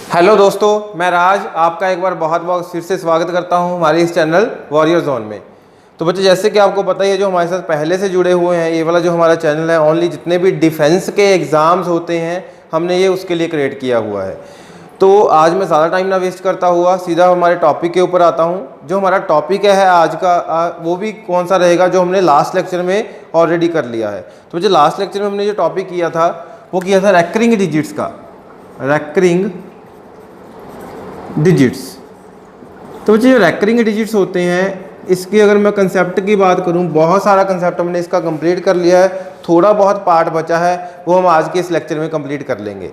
Hello दोस्तों, मैं राज आपका एक बार बहुत बहुत फिर से स्वागत करता हूं हमारे इस चैनल वॉरियर जोन में। तो बच्चे, जैसे कि आपको पता ही है, जो हमारे साथ पहले से जुड़े हुए हैं, ये वाला जो हमारा चैनल है ओनली जितने भी डिफेंस के एग्ज़ाम्स होते हैं हमने ये उसके लिए क्रिएट किया हुआ है। तो आज मैं ज़्यादा टाइम ना वेस्ट करता हुआ सीधा हमारे टॉपिक के ऊपर आता हूँ। जो हमारा टॉपिक है आज का वो भी कौन सा रहेगा जो हमने लास्ट लेक्चर में ऑलरेडी कर लिया है। तो बच्चे, लास्ट लेक्चर में हमने जो टॉपिक किया था वो किया था रेकरिंग डिजिट्स का, रेकरिंग डिजिट्स। तो बच्चे, जो रेकरिंग डिजिट्स होते हैं इसकी अगर मैं कंसेप्ट की बात करूं, बहुत सारा कंसेप्ट हमने इसका कंप्लीट कर लिया है। थोड़ा बहुत पार्ट बचा है वो हम आज के इस लेक्चर में कंप्लीट कर लेंगे।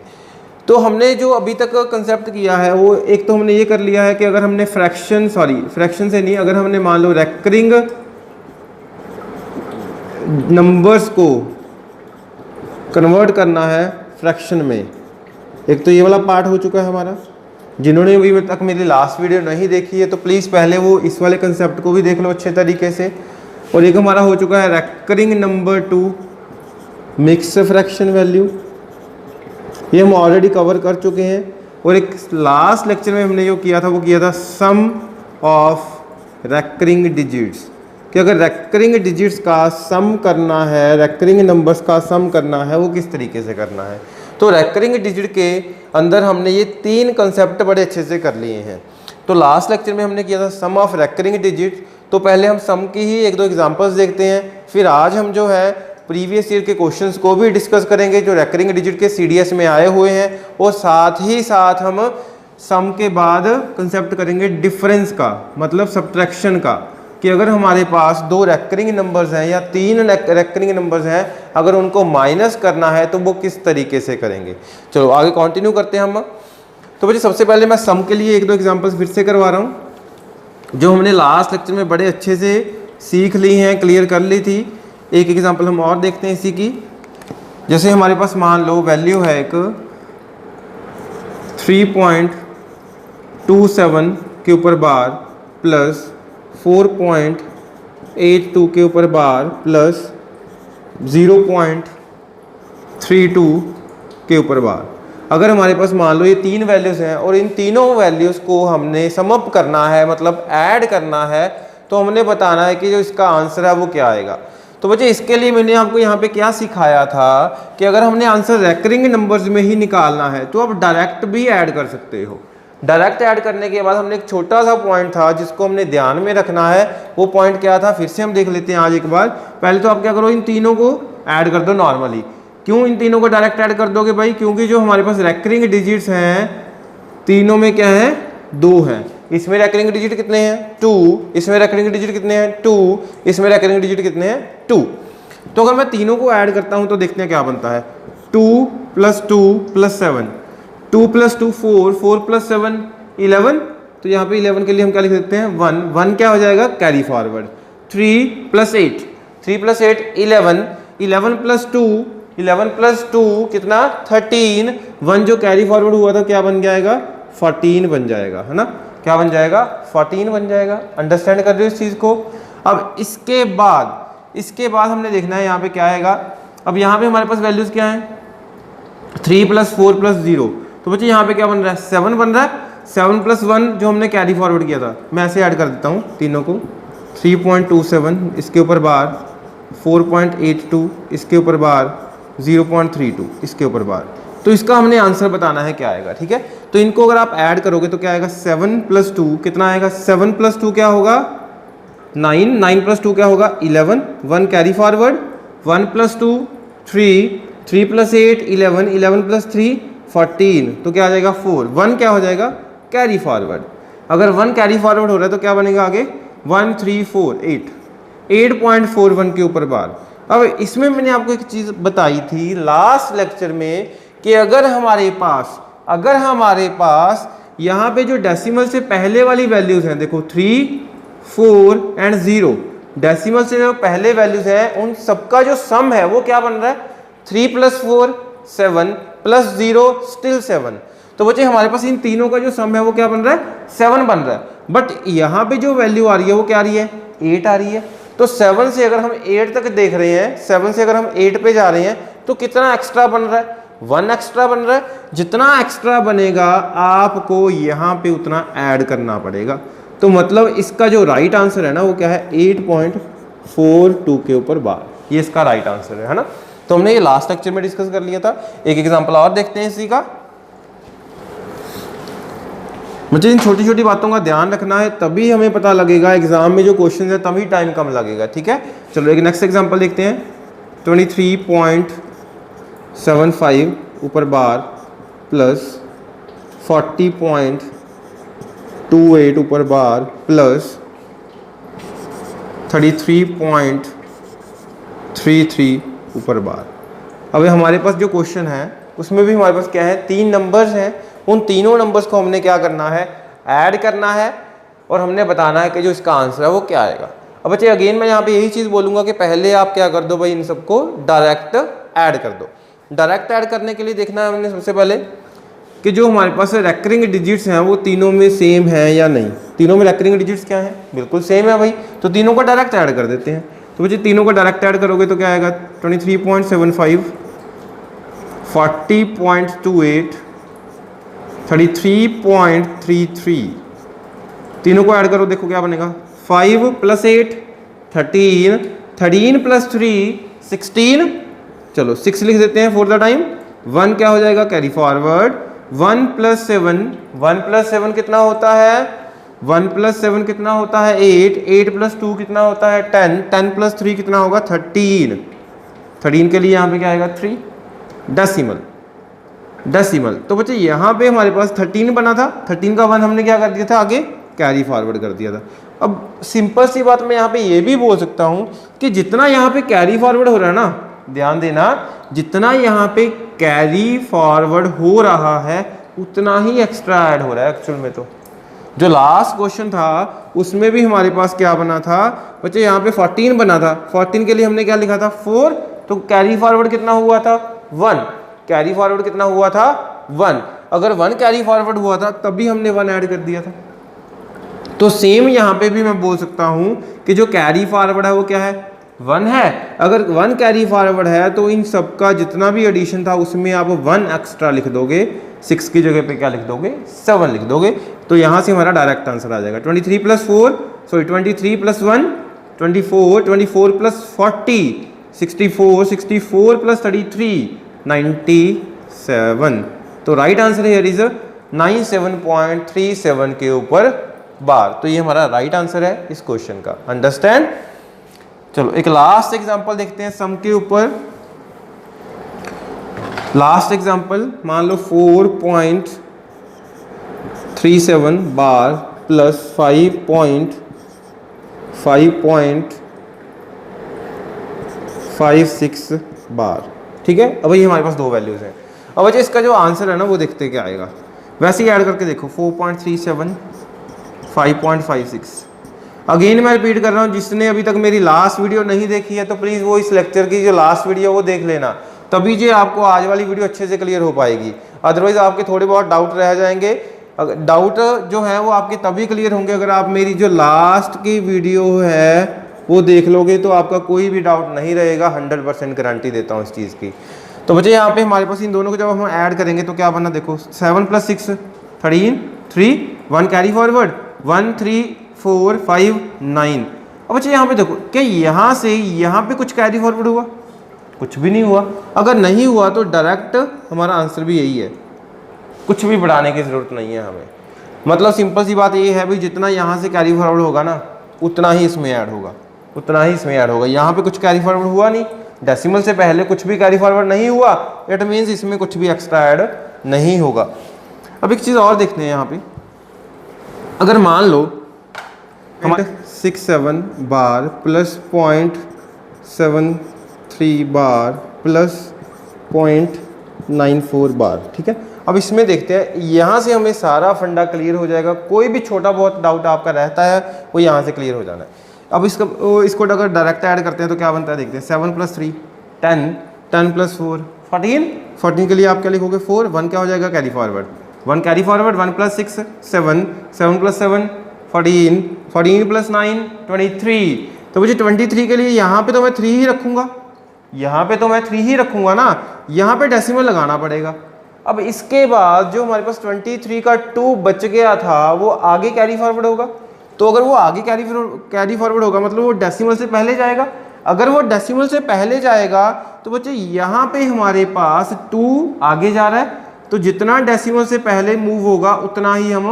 तो हमने जो अभी तक कंसेप्ट किया है वो एक तो हमने ये कर लिया है कि अगर हमने फ्रैक्शन से नहीं, अगर हमने मान लो रेकरिंग नंबर्स को कन्वर्ट करना है फ्रैक्शन में, एक तो ये वाला पार्ट हो चुका है हमारा। जिन्होंने अभी तक मेरी लास्ट वीडियो नहीं देखी है तो प्लीज़ पहले वो इस वाले कंसेप्ट को भी देख लो अच्छे तरीके से। और एक हमारा हो चुका है recurring number two mix fraction value, ये हम ऑलरेडी कवर कर चुके हैं। और एक लास्ट लेक्चर में हमने जो किया था वो किया था सम ऑफ रेकरिंग डिजिट्स, कि अगर रेकरिंग डिजिट्स का सम करना है, रेकरिंग नंबर्स का सम करना है, वो किस तरीके से करना है। तो रेकरिंग डिजिट के अंदर हमने ये तीन कंसेप्ट बड़े अच्छे से कर लिए हैं। तो लास्ट लेक्चर में हमने किया था सम ऑफ रेकरिंग डिजिट। तो पहले हम सम की ही एक दो एग्जांपल्स देखते हैं, फिर आज हम जो है प्रीवियस ईयर के क्वेश्चंस को भी डिस्कस करेंगे जो रेकरिंग डिजिट के सीडीएस में आए हुए हैं। और साथ ही साथ हम सम के बाद कंसेप्ट करेंगे डिफरेंस का, मतलब सब्ट्रैक्शन का, कि अगर हमारे पास दो रेकरिंग नंबर्स हैं या तीन रेकरिंग नंबर्स हैं, अगर उनको माइनस करना है तो वो किस तरीके से करेंगे। चलो आगे कंटिन्यू करते हैं हम। तो बच्चे, सबसे पहले मैं सम के लिए एक दो एग्जांपल्स फिर से करवा रहा हूँ जो हमने लास्ट लेक्चर में बड़े अच्छे से सीख ली हैं, क्लियर कर ली थी। एक एग्जांपल हम और देखते हैं इसी की। जैसे हमारे पास मान लो वैल्यू है एक 3.27 के ऊपर बार प्लस 4.82 के ऊपर बार प्लस 0.32 के ऊपर बार। अगर हमारे पास मान लो ये तीन वैल्यूज़ हैं और इन तीनों वैल्यूज़ को हमने सम अप करना है, मतलब ऐड करना है, तो हमने बताना है कि जो इसका आंसर है वो क्या आएगा। तो बच्चे, इसके लिए मैंने आपको यहाँ पे क्या सिखाया था कि अगर हमने आंसर रेकरिंग नंबर्स में ही निकालना है तो आप डायरेक्ट भी ऐड कर सकते हो। डायरेक्ट ऐड करने के बाद हमने एक छोटा सा पॉइंट था जिसको हमने ध्यान में रखना है। वो पॉइंट क्या था, फिर से हम देख लेते हैं आज एक बार। पहले तो आप क्या करो, इन तीनों को ऐड कर दो नॉर्मली। क्यों इन तीनों को डायरेक्ट ऐड कर दोगे भाई? क्योंकि जो हमारे पास रेकरिंग डिजिट्स हैं तीनों में क्या है, दो हैं। इसमें रेकरिंग डिजिट कितने हैं, 2। इसमें रेकरिंग डिजिट कितने हैं, 2। इसमें रेकरिंग डिजिट कितने हैं, 2। तो अगर मैं तीनों को ऐड करता हूं तो देखते हैं क्या बनता है। 2 + 2 + 7, 2 + 2 4, 4 + 7 11। तो यहाँ पे 11 के लिए हम क्या लिख देते हैं, 1। 1 क्या हो जाएगा, कैरी फॉरवर्ड। 3 + 8, 3 + 8 11, 11 + 2, 11 + 2 कितना, 13। 1 जो कैरी फॉरवर्ड हुआ था क्या बन जाएगा, 14 बन जाएगा, है ना। क्या बन जाएगा, 14 बन जाएगा। अंडरस्टैंड कर रहे हो इस चीज़ को। अब इसके बाद हमने देखना है यहाँ पे क्या आएगा। अब यहाँ पे हमारे पास वैल्यूज़ क्या हैं, 3 + 4 + 0। तो बच्चे यहाँ पे क्या बन रहा है, 7 बन रहा है। 7 + 1 जो हमने कैरी फॉरवर्ड किया था, मैं ऐसे ऐड कर देता हूँ तीनों को। 3.27 इसके ऊपर बार, 4.82 इसके ऊपर बार, 0.32 इसके ऊपर बार। तो इसका हमने आंसर बताना है क्या आएगा, ठीक है। तो इनको अगर आप ऐड करोगे तो क्या आएगा, 7 + 2 कितना आएगा, 7 + 2 क्या होगा, 9। 9 + 2 क्या होगा, 11। 1 कैरी फॉरवर्ड, 1 + 2 3, 3 + 8 11, 11 + 3 14। तो क्या आ जाएगा, 4। 1 क्या हो जाएगा, कैरी फॉरवर्ड। अगर 1 कैरी फॉरवर्ड हो रहा है तो क्या बनेगा आगे, 1 3 4 8, 8.41 के ऊपर बार। अब इसमें मैंने आपको एक चीज़ बताई थी लास्ट लेक्चर में कि अगर हमारे पास यहाँ पे जो डेसिमल से पहले वाली वैल्यूज़ हैं, देखो 3 4 एंड 0, डेसिमल से जो पहले वैल्यूज़ हैं उन सबका जो सम है वो क्या बन रहा है, 3 + 4 7 + 0 स्टिल 7। तो बच्चे, हमारे पास इन तीनों का जो सम है वो क्या बन रहा है, 7 बन रहा है। बट यहाँ पे जो वैल्यू आ रही है वो क्या आ रही है, 8 आ रही है। तो 7 से अगर हम 8 तक देख रहे हैं, 7 से अगर हम 8 पे जा रहे हैं तो कितना एक्स्ट्रा बन रहा है, 1 एक्स्ट्रा बन रहा है, जितना एक्स्ट्रा बनेगा आपको यहाँ पे उतना ऐड करना पड़ेगा। तो मतलब इसका जो राइट आंसर है ना वो क्या है, 8.42 के ऊपर बार, ये इसका राइट आंसर है ना। तो हमने ये लास्ट लेक्चर में डिस्कस कर लिया था। एक एग्जांपल और देखते हैं इसी का। मुझे इन छोटी छोटी बातों का ध्यान रखना है, तभी हमें पता लगेगा एग्जाम में जो क्वेश्चन है, तभी टाइम कम लगेगा, ठीक है। चलो एक नेक्स्ट एग्जांपल देखते हैं। 23.75 ऊपर बार प्लस 40.28 ऊपर बार प्लस 33.33 ऊपर बार। अब हमारे पास जो क्वेश्चन है उसमें भी हमारे पास क्या है, 3 नंबर्स हैं। उन तीनों नंबर्स को हमने क्या करना है, ऐड करना है और हमने बताना है कि जो इसका आंसर है वो क्या आएगा। अब बच्चे अगेन मैं यहाँ पे यही चीज़ बोलूँगा कि पहले आप क्या कर दो भाई, इन सबको डायरेक्ट ऐड कर दो। डायरेक्ट ऐड करने के लिए देखना है हमने सबसे पहले कि जो हमारे पास रेकरिंग डिजिट्स हैं वो तीनों में सेम है या नहीं। तीनों में रेकरिंग डिजिट्स क्या है, बिल्कुल सेम है भाई, तो तीनों को डायरेक्ट ऐड कर देते हैं। तो बच्चे तीनों को डायरेक्ट ऐड करोगे तो क्या आएगा, 23.75, 40.28, 33.33, तीनों को ऐड करो, देखो क्या बनेगा, 5 + 8 13, 13 + 3 16, चलो 6 लिख देते हैं फॉर द टाइम। 1 क्या हो जाएगा, कैरी फॉरवर्ड, 1 + 7, 1 + 7 कितना होता है, 1 + 7 कितना होता है 8, 8 + 2 कितना होता है 10, 10 + 3 कितना होगा 13, 13 के लिए यहाँ पे क्या आएगा 3, डेसिमल। तो बच्चे यहाँ पे हमारे पास 13 बना था, 13 का 1 हमने क्या कर दिया था, आगे कैरी फॉरवर्ड कर दिया था। अब सिंपल सी बात मैं यहाँ पे ये भी बोल सकता हूँ कि जितना यहाँ पे कैरी फॉरवर्ड हो रहा है ना, ध्यान देना, जितना यहाँ पे कैरी फॉरवर्ड हो रहा है उतना ही एक्स्ट्रा ऐड हो रहा है एक्चुअल में। तो जो लास्ट क्वेश्चन था उसमें भी हमारे पास क्या बना था बच्चे, यहाँ पे 14 बना था, 14 के लिए हमने क्या लिखा था 4, तो कैरी फॉरवर्ड कितना हुआ था 1, कैरी फॉरवर्ड कितना हुआ था 1, अगर 1 कैरी फॉरवर्ड हुआ था तभी हमने 1 ऐड कर दिया था। तो सेम यहाँ पे भी मैं बोल सकता हूँ कि जो कैरी फॉरवर्ड है वो क्या है 1 है। अगर 1 कैरी फॉरवर्ड है तो इन सब का जितना भी एडिशन था उसमें आप 1 एक्स्ट्रा लिख दोगे, 6 की जगह पे क्या लिख दोगे 7 लिख दोगे, तो यहाँ से हमारा डायरेक्ट आंसर आ जाएगा 23 + 4, सॉरी 23 + 1 24, 24 + 40 64, 64 + 33 97। तो राइट आंसर हियर इज 97.37 के ऊपर बार। तो ये हमारा राइट आंसर है इस क्वेश्चन का, अंडरस्टैंड। चलो एक लास्ट एग्जांपल देखते हैं सम के ऊपर। लास्ट एग्जांपल मान लो 4.37 बार प्लस 5.56 बार, ठीक है। अब ये हमारे पास 2 वैल्यूज हैं। अब अच्छा इसका जो आंसर है ना वो देखते क्या आएगा, वैसे ही ऐड करके देखो 4.37 5.56। अगेन मैं रिपीट कर रहा हूँ, जिसने अभी तक मेरी लास्ट वीडियो नहीं देखी है तो प्लीज़ वो इस लेक्चर की जो लास्ट वीडियो वो देख लेना, तभी जो आपको आज वाली वीडियो अच्छे से क्लियर हो पाएगी। अदरवाइज आपके थोड़े बहुत डाउट रह जाएंगे। डाउट जो है वो आपके तभी क्लियर होंगे अगर आप मेरी जो लास्ट की वीडियो है वो देख लोगे, तो आपका कोई भी डाउट नहीं रहेगा, 100% गारंटी देता हूँ इस चीज़ की। तो बच्चे यहाँ पे हमारे पास इन दोनों को जब हम ऐड करेंगे तो क्या बना, देखो 7 + 6 13, 3 1 कैरी फॉरवर्ड 1 3 4 5 9। अब बच्चे यहाँ पे देखो क्या यहाँ से यहाँ पे कुछ कैरी फॉरवर्ड हुआ, कुछ भी नहीं हुआ। अगर नहीं हुआ तो डायरेक्ट हमारा आंसर भी यही है, कुछ भी बढ़ाने की ज़रूरत नहीं है हमें। मतलब सिंपल सी बात ये है भाई, जितना यहाँ से कैरी फॉरवर्ड होगा ना उतना ही इसमें ऐड होगा, उतना ही इसमें ऐड होगा। यहाँ पे कुछ कैरी फॉरवर्ड हुआ नहीं, डेसिमल से पहले कुछ भी कैरी फॉरवर्ड नहीं हुआ, इट मीन्स इसमें कुछ भी एक्स्ट्रा ऐड नहीं होगा। अब एक चीज़ और देखते हैं यहाँ पे, अगर मान लो हमारे 67 बार प्लस 0.73 बार प्लस 0.94 बार, ठीक है। अब इसमें देखते हैं, यहाँ से हमें सारा फंडा क्लियर हो जाएगा। कोई भी छोटा बहुत डाउट आपका रहता है वो यहाँ से क्लियर हो जाना है। अब इसको अगर डायरेक्ट ऐड करते हैं तो क्या बनता है देखते हैं। 7 + 3 10, 10 + 4 14, 14 के लिए आप क्या लिखोगे 4, 1 क्या हो जाएगा कैरी फॉरवर्ड, 1 कैरी फॉरवर्ड 1 + 6 7, 7 + 7 14, 14 + 9 23। तो मुझे 23 के लिए यहाँ पे तो मैं 3 ही रखूँगा, यहाँ पे तो मैं 3 ही रखूँगा ना, यहाँ पे डेसिमल लगाना पड़ेगा। अब इसके बाद जो हमारे पास 23 का 2 बच गया था वो आगे कैरी फॉरवर्ड होगा। तो अगर वो आगे कैरी फॉरवर्ड होगा मतलब वो डेसिमल से पहले जाएगा। अगर वो डेसिमल से पहले जाएगा तो बच्चे यहाँ पे हमारे पास 2 आगे जा रहा है, तो जितना डेसिमल से पहले मूव होगा उतना ही हम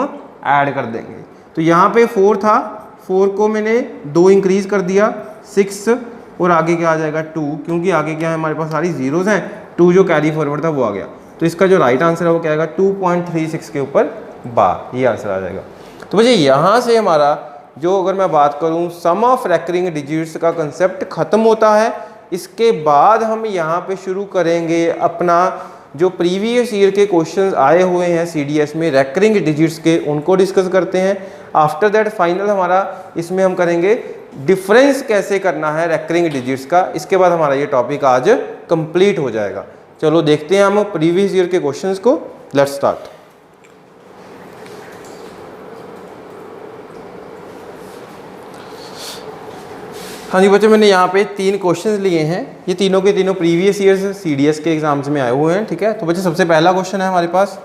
ऐड कर देंगे। तो यहाँ पे 4 था, 4 को मैंने 2 इंक्रीज कर दिया 6, और आगे क्या आ जाएगा 2, क्योंकि आगे क्या है हमारे पास सारी जीरोज हैं, 2 जो कैरी फॉरवर्ड था वो आ गया। तो इसका जो राइट आंसर है वो क्या आएगा 2.36 के ऊपर बार, ये आंसर आ जाएगा। तो बच्चे यहाँ से हमारा जो अगर मैं बात करूँ सम ऑफ रेकरिंग डिजिट्स का कंसेप्ट ख़त्म होता है। इसके बाद हम यहाँ पे शुरू करेंगे अपना जो प्रीवियस ईयर के क्वेश्चंस आए हुए हैं CDS में रेकरिंग डिजिट्स के, उनको डिस्कस करते हैं। आफ्टर दैट फाइनल हमारा इसमें हम करेंगे डिफरेंस कैसे करना है रेकरिंग डिजिट्स का। इसके बाद हमारा ये टॉपिक आज कंप्लीट हो जाएगा। चलो देखते हैं हम प्रीवियस ईयर के क्वेश्चंस को। Let's start. हाँ जी बच्चे, मैंने यहाँ पे 3 क्वेश्चंस लिए हैं, ये तीनों के तीनों प्रीवियस ईयर CDS के एग्जाम्स में आए हुए हैं, ठीक है। तो बच्चे सबसे पहला क्वेश्चन है हमारे पास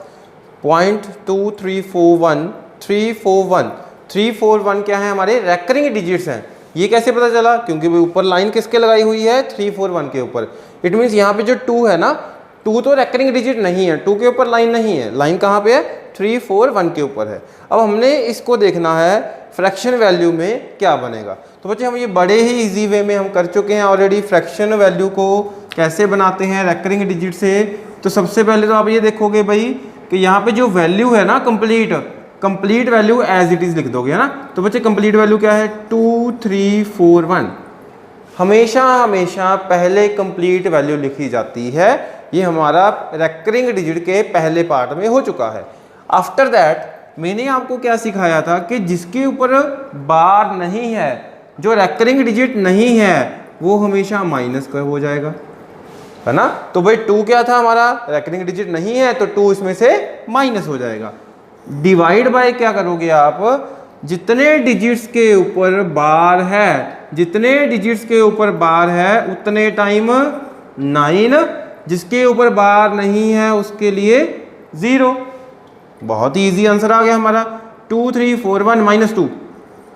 0.2341 341 341 क्या है हमारे रेकरिंग डिजिट्स हैं। ये कैसे पता चला, क्योंकि भाई ऊपर लाइन किसके लगाई हुई है 341 के ऊपर। इट मीन्स यहाँ पे जो 2 है ना, 2 तो रेकरिंग डिजिट नहीं है, 2 के ऊपर लाइन नहीं है, लाइन कहाँ पे है 341 के ऊपर है। अब हमने इसको देखना है फ्रैक्शन वैल्यू में क्या बनेगा। तो बच्चे हम ये बड़े ही इजी वे में हम कर चुके हैं ऑलरेडी। फ्रैक्शन वैल्यू को कैसे बनाते हैं रेकरिंग डिजिट से, तो सबसे पहले तो आप ये देखोगे भाई कि यहाँ पे जो वैल्यू है ना complete value as it is लिख दोगे, है ना। तो बच्चे कंप्लीट वैल्यू क्या है 2341। हमेशा पहले कंप्लीट वैल्यू लिखी जाती है। ये हमारा रेकरिंग डिजिट के पहले पार्ट में हो चुका है। आफ्टर दैट मैंने आपको क्या सिखाया था कि जिसके ऊपर बार नहीं है, जो रेकरिंग डिजिट नहीं है, वो हमेशा माइनस का हो जाएगा, है ना। तो भाई 2 क्या था हमारा रेकरिंग डिजिट नहीं है, तो 2 इसमें से माइनस हो जाएगा। डिवाइड बाय क्या करोगे आप, जितने डिजिट्स के ऊपर बार है, जितने डिजिट्स के ऊपर बार है उतने टाइम 9, जिसके ऊपर बार नहीं है उसके लिए 0। बहुत ही इजी आंसर आ गया हमारा 2341 माइनस 2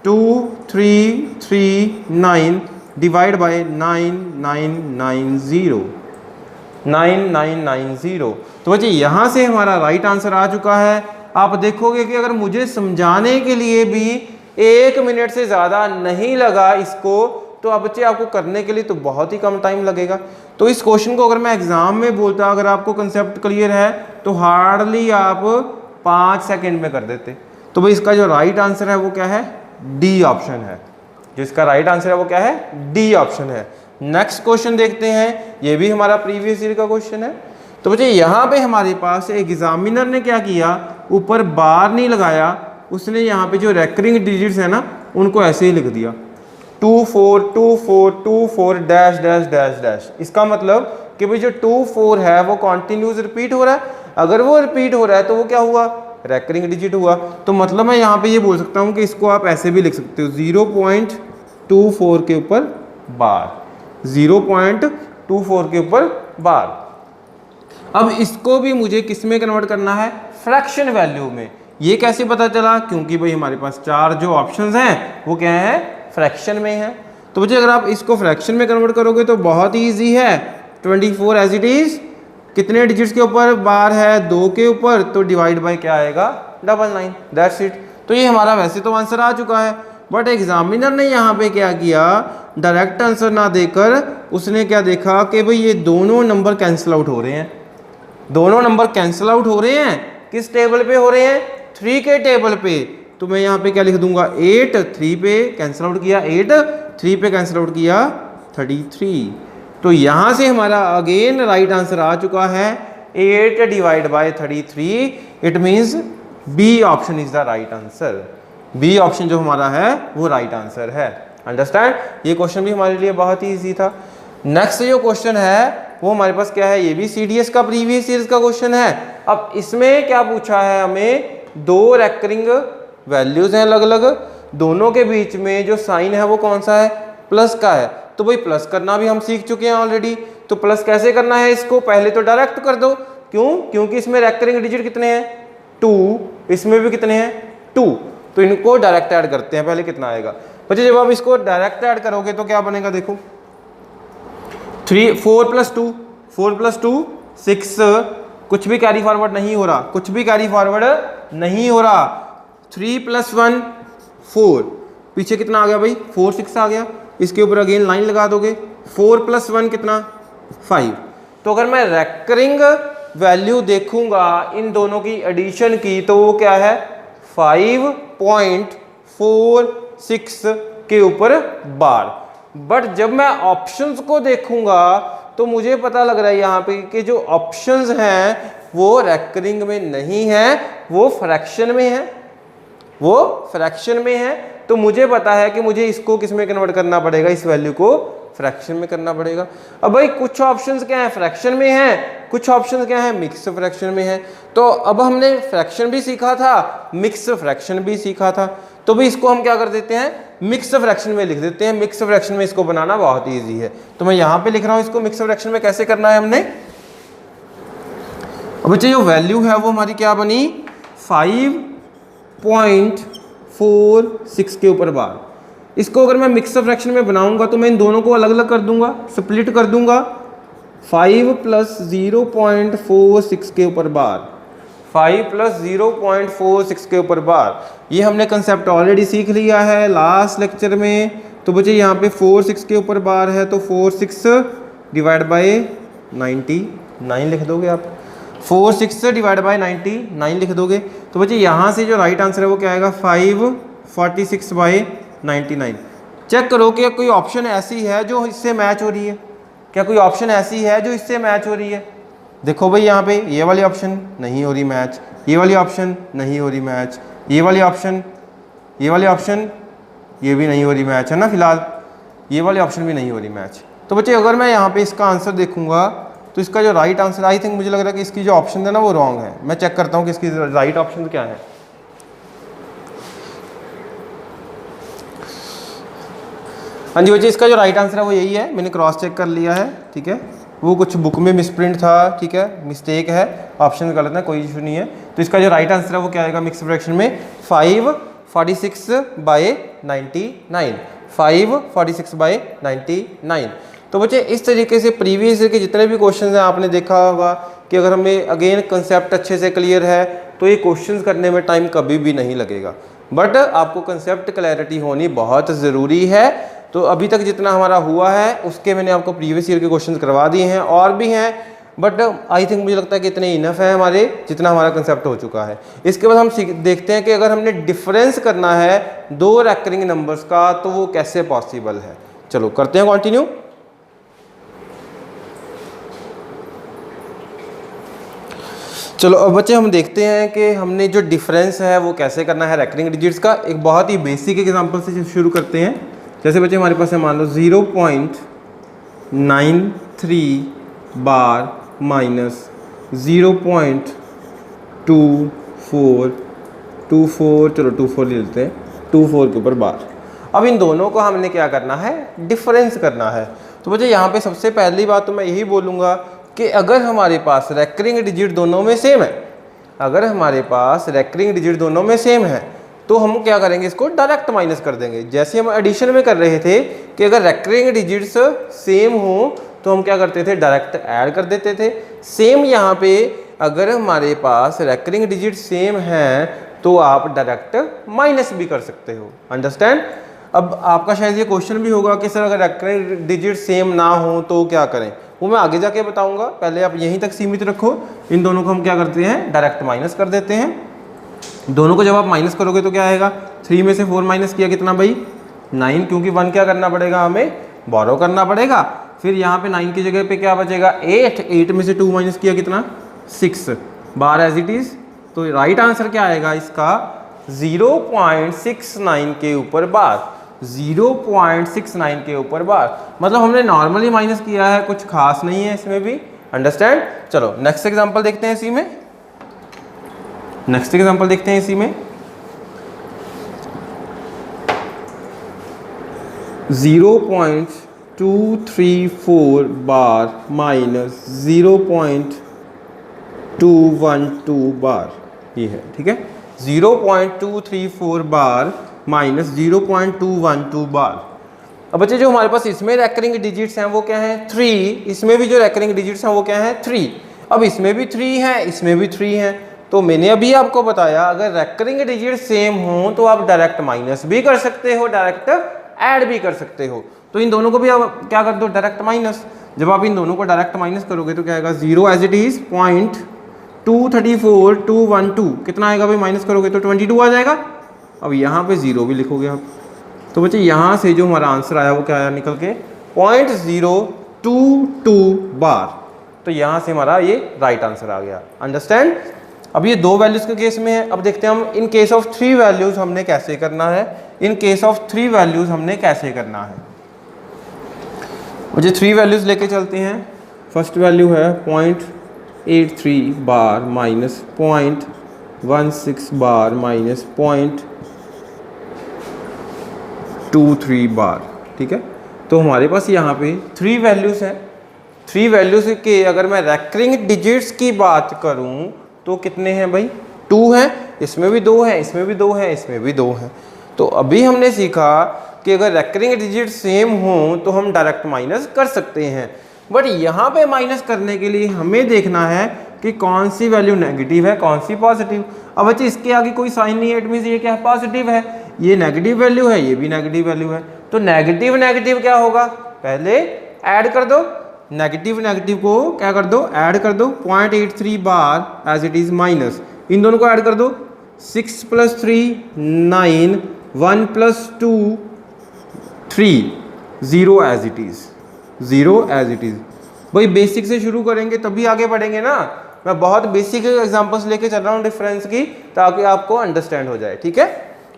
2339 डिवाइड बाय 9990। तो बच्चे यहाँ से हमारा राइट आंसर आ चुका है। आप देखोगे कि अगर मुझे समझाने के लिए भी 1 मिनट से ज़्यादा नहीं लगा इसको, तो अब बच्चे आपको करने के लिए तो बहुत ही कम टाइम लगेगा। तो इस क्वेश्चन को अगर मैं एग्जाम में बोलता, अगर आपको कंसेप्ट क्लियर है तो हार्डली आप 5 सेकंड में कर देते। तो भाई इसका जो राइट आंसर है वो क्या है, डी ऑप्शन है। जो इसका राइट आंसर है वो क्या है, डी ऑप्शन है। नेक्स्ट क्वेश्चन देखते हैं, ये भी हमारा प्रीवियस ईयर का क्वेश्चन है। तो बच्चे यहाँ पे हमारे पास एग्जामिनर ने क्या किया, ऊपर बार नहीं लगाया, उसने यहाँ पे जो रेकरिंग डिजिट्स है ना उनको ऐसे ही लिख दिया 242424 डैश डैश डैश डैश। इसका मतलब कि भाई जो 24 है वो कॉन्टिन्यूस रिपीट हो रहा है। अगर वो रिपीट हो रहा है तो वो क्या हुआ, रेकरिंग डिजिट हुआ। तो मतलब मैं यहाँ पे ये बोल सकता हूँ कि इसको आप ऐसे भी लिख सकते हो 0.24 के ऊपर बार, 0.24 के ऊपर बार। अब इसको भी मुझे किस में कन्वर्ट करना है, फ्रैक्शन वैल्यू में। ये कैसे पता चला, क्योंकि भाई हमारे पास 4 जो ऑप्शंस हैं वो क्या है, फ्रैक्शन में है। तो बच्चे अगर आप इसको फ्रैक्शन में कन्वर्ट करोगे तो बहुत ही ईजी है। 24 एज इट इज, कितने डिजिट्स के ऊपर बार है, 2 के ऊपर, तो डिवाइड बाय क्या आएगा 99, दैट्स इट। तो ये हमारा वैसे तो आंसर आ चुका है, बट एग्जामिनर ने यहाँ पे क्या किया, डायरेक्ट आंसर ना देकर उसने क्या देखा कि भाई ये दोनों नंबर कैंसिल आउट हो रहे हैं। दोनों नंबर कैंसिल आउट हो रहे हैं, किस टेबल पे हो रहे हैं, 3 के टेबल पे। तो मैं यहाँ पे क्या लिख दूंगा 8, 3 पे कैंसिल आउट किया 8, 3 पे कैंसिल आउट किया 33। तो यहाँ से हमारा अगेन राइट आंसर आ चुका है 8 divide by 33। It means B option is the right answer. B option जो हमारा है वो राइट आंसर है। अंडरस्टैंड, ये क्वेश्चन भी हमारे लिए बहुत ही ईजी था। नेक्स्ट जो क्वेश्चन है वो हमारे पास क्या है, ये भी CDS का प्रीवियस ईयर का क्वेश्चन है। अब इसमें क्या पूछा है हमें, 2 रेकरिंग वैल्यूज हैं अलग अलग, दोनों के बीच में जो साइन है वो कौन सा है, प्लस का है। तो भाई प्लस करना भी हम सीख चुके हैं ऑलरेडी। तो प्लस कैसे करना है इसको, पहले तो डायरेक्ट कर दो। क्यों? क्योंकि इसमें रेकरिंग डिजिट कितने हैं 2, इसमें भी कितने हैं 2, तो इनको डायरेक्ट ऐड करते हैं। पहले कितना आएगा बच्चे, जब आप इसको डायरेक्ट ऐड करोगे तो क्या बनेगा, देखो 4 + 2 6, कुछ भी कैरी फॉरवर्ड नहीं हो रहा, कुछ भी कैरी फॉरवर्ड नहीं हो रहा। 3 + 1 4, पीछे कितना आ गया भाई 4 6 आ गया, इसके ऊपर अगेन लाइन लगा दोगे। 4 + 1 कितना 5। तो अगर मैं रेकरिंग वैल्यू देखूंगा इन दोनों की एडिशन की तो वो क्या है 5.46 के ऊपर बार। बट जब मैं ऑप्शंस को देखूंगा तो मुझे पता लग रहा है यहाँ पे कि जो ऑप्शंस हैं वो रेकरिंग में नहीं है, वो फ्रैक्शन में है, वो फ्रैक्शन में है। तो मुझे पता है कि मुझे इसको किस में कन्वर्ट करना पड़ेगा, इस वैल्यू को फ्रैक्शन में करना पड़ेगा। अब भाई कुछ ऑप्शंस क्या है फ्रैक्शन में है, कुछ ऑप्शंस क्या है मिक्स फ्रैक्शन में है। तो अब हमने फ्रैक्शन भी सीखा था, मिक्स फ्रैक्शन भी सीखा था, तो भी इसको हम क्या कर देते हैं मिक्स फ्रैक्शन में लिख देते हैं। मिक्स फ्रैक्शन में इसको बनाना बहुत ईजी है, तो मैं यहाँ पे लिख रहा हूँ इसको मिक्स फ्रैक्शन में कैसे करना है हमने। अब बच्चे जो वैल्यू है वो हमारी क्या बनी 5.46 के ऊपर बार। इसको अगर मैं मिक्स फ्रैक्शन में बनाऊंगा तो मैं इन दोनों को अलग अलग कर दूंगा, स्प्लिट कर दूंगा। 5 + 0.46 के ऊपर बार, 5 + 0.46 के ऊपर बार। ये हमने कंसेप्ट ऑलरेडी सीख लिया है लास्ट लेक्चर में। तो बच्चे यहाँ पे 4 6 के ऊपर बार है तो 4 6 डिवाइड बाय 99 लिख दोगे आप, 4 6 डिवाइड बाय 99 लिख दोगे। तो बच्चे यहाँ से जो राइट आंसर है वो क्या आएगा 546/99। चेक करो कि कोई ऑप्शन ऐसी है जो इससे मैच हो रही है, क्या कोई ऑप्शन ऐसी है जो इससे मैच हो रही है। देखो भाई यहाँ पे ये वाली ऑप्शन नहीं हो रही मैच, ये वाली ऑप्शन नहीं हो रही मैच, ये वाली ऑप्शन, ये वाली ऑप्शन, ये भी नहीं हो रही मैच है ना, फिलहाल ये वाली ऑप्शन भी नहीं हो रही मैच। तो बच्चे अगर मैं यहाँ पे इसका आंसर देखूंगा तो इसका जो राइट आंसर आई थिंक मुझे लग रहा है कि इसकी जो ऑप्शन है ना वो रॉन्ग है। मैं चेक करता हूँ कि इसकी राइट ऑप्शन क्या है। हाँ जी बच्चे, इसका जो राइट आंसर है वो यही है, मैंने क्रॉस चेक कर लिया है, ठीक है। वो कुछ बुक में मिसप्रिंट था, ठीक है, मिस्टेक है, ऑप्शन गलत है, कोई इशू नहीं है। तो इसका जो राइट आंसर है वो क्या आएगा मिक्स फ्रैक्शन में 546/99, 546/99। तो बच्चे इस तरीके से प्रीवियस ईयर के जितने भी क्वेश्चन हैं आपने देखा होगा कि अगर हमें अगेन कंसेप्ट अच्छे से क्लियर है तो ये क्वेश्चंस करने में टाइम कभी भी नहीं लगेगा। बट आपको कंसेप्ट क्लैरिटी होनी बहुत ज़रूरी है। तो अभी तक जितना हमारा हुआ है उसके मैंने आपको प्रीवियस ईयर के क्वेश्चंस करवा दिए हैं, और भी हैं, बट आई थिंक मुझे लगता है कि इतने इनफ है हमारे, जितना हमारा कंसेप्ट हो चुका है। इसके बाद हम देखते हैं कि अगर हमने डिफरेंस करना है दो रेकरिंग नंबर्स का तो वो कैसे पॉसिबल है। चलो करते हैं कंटिन्यू। चलो अब बच्चे हम देखते हैं कि हमने जो डिफरेंस है वो कैसे करना है रेकरिंग डिजिट्स का। एक बहुत ही बेसिक एग्जांपल से शुरू करते हैं। जैसे बच्चे हमारे पास है मान लो 0.93 बार माइनस 0.24, चलो 24 ले लेते हैं, 24 के ऊपर बार। अब इन दोनों को हमने क्या करना है डिफरेंस करना है। तो बच्चे यहाँ पे सबसे पहली बात तो मैं यही बोलूँगा कि अगर हमारे पास रेकरिंग डिजिट दोनों में सेम है, अगर हमारे पास रेकरिंग डिजिट दोनों में सेम है तो हम क्या करेंगे इसको डायरेक्ट माइनस कर देंगे। जैसे हम एडिशन में कर रहे थे कि अगर रेकरिंग डिजिट्स सेम हो तो हम क्या करते थे डायरेक्ट ऐड कर देते थे। सेम यहाँ पे अगर हमारे पास रेकरिंग डिजिट सेम है तो आप डायरेक्ट माइनस भी कर सकते हो। अंडरस्टैंड। अब आपका शायद ये क्वेश्चन भी होगा कि सर अगर रेकरिंग डिजिट सेम ना हो तो क्या करें, वो मैं आगे जाके बताऊंगा। पहले आप यहीं तक सीमित रखो। इन दोनों को हम क्या करते हैं डायरेक्ट माइनस कर देते हैं। दोनों को जब आप माइनस करोगे तो क्या आएगा 3 में से 4 माइनस किया कितना भाई 9, क्योंकि 1 क्या करना पड़ेगा हमें बोरो करना पड़ेगा। फिर यहाँ पे 9 की जगह पे क्या बचेगा 8 में से 2 माइनस किया कितना 6 बार एज इट इज। तो राइट आंसर क्या आएगा इसका 0.69 के ऊपर बार, 0.69 के ऊपर बार। मतलब हमने नॉर्मली माइनस किया है, कुछ खास नहीं है इसमें भी। अंडरस्टैंड। चलो नेक्स्ट एग्जांपल देखते हैं इसी में, नेक्स्ट एग्जांपल देखते हैं इसी में 0.93 234 बार माइनस 0.212 बार, ये है, ठीक है। 0.234 बार माइनस 0.212 बार। अब बच्चे जो हमारे पास इसमें रैकरिंग डिजिट्स हैं वो क्या हैं? 3। इसमें भी जो रैकरिंग डिजिट्स हैं वो क्या हैं? 3। अब इसमें भी 3 है, इसमें भी 3 है। तो मैंने अभी आपको बताया अगर रैकरिंग डिजिट सेम हो तो आप डायरेक्ट माइनस भी कर सकते हो, डायरेक्ट ऐड भी कर सकते हो। तो इन दोनों को भी आप क्या कर दो? Direct minus. जब आप इन दोनों को डायरेक्ट माइनस करोगे तो क्या आएगा? 0 एज इट इज 0.234212 कितना आएगा भाई? माइनस करोगे तो 22 आ जाएगा। अब यहाँ पे 0 भी लिखोगे आप। तो बच्चे यहाँ से जो हमारा आंसर आया वो क्या आया निकल के? 0.022 बार। तो यहाँ से हमारा ये राइट आंसर आ गया। अंडरस्टैंड? अब ये 2 वैल्यूज के केस में है। अब देखते हैं हम इन केस ऑफ 3 वैल्यूज हमने कैसे करना है। इन केस ऑफ 3 वैल्यूज हमने कैसे करना है। मुझे 3 वैल्यूज लेके चलते हैं। फर्स्ट वैल्यू है 0.83 बार माइनस 0.16 बार माइनस 0.23 बार, ठीक है। तो हमारे पास यहाँ पे 3 वैल्यूज हैं। 3 वैल्यूज के अगर मैं रैकरिंग डिजिट्स की बात करूँ तो कितने हैं भाई? 2 हैं, इसमें भी 2 हैं, इसमें भी 2 हैं, इसमें भी 2 हैं। तो अभी हमने सीखा कि अगर रैकरिंग डिजिट सेम हो तो हम डायरेक्ट माइनस कर सकते हैं। बट यहाँ पे माइनस करने के लिए हमें देखना है कि कौन सी वैल्यू नेगेटिव है, कौन सी पॉजिटिव। अब बच्चे इसके आगे कोई साइन नहीं है, इट मींस ये क्या है? पॉजिटिव है। ये नेगेटिव वैल्यू है, ये भी नेगेटिव वैल्यू है। तो नेगेटिव नेगेटिव क्या होगा? पहले ऐड कर दो, नेगेटिव नेगेटिव को क्या कर दो? ऐड कर दो। 0.83 बार एज इट इज माइनस, इन दोनों को ऐड कर दो। 6 + 3 9, 1 + 2 3, 0 as it is, 0 as it is. भाई बेसिक से शुरू करेंगे तभी आगे बढ़ेंगे ना। मैं बहुत बेसिक एग्जांपल्स लेके चल रहा हूँ डिफरेंस की, ताकि आपको अंडरस्टैंड हो जाए, ठीक है।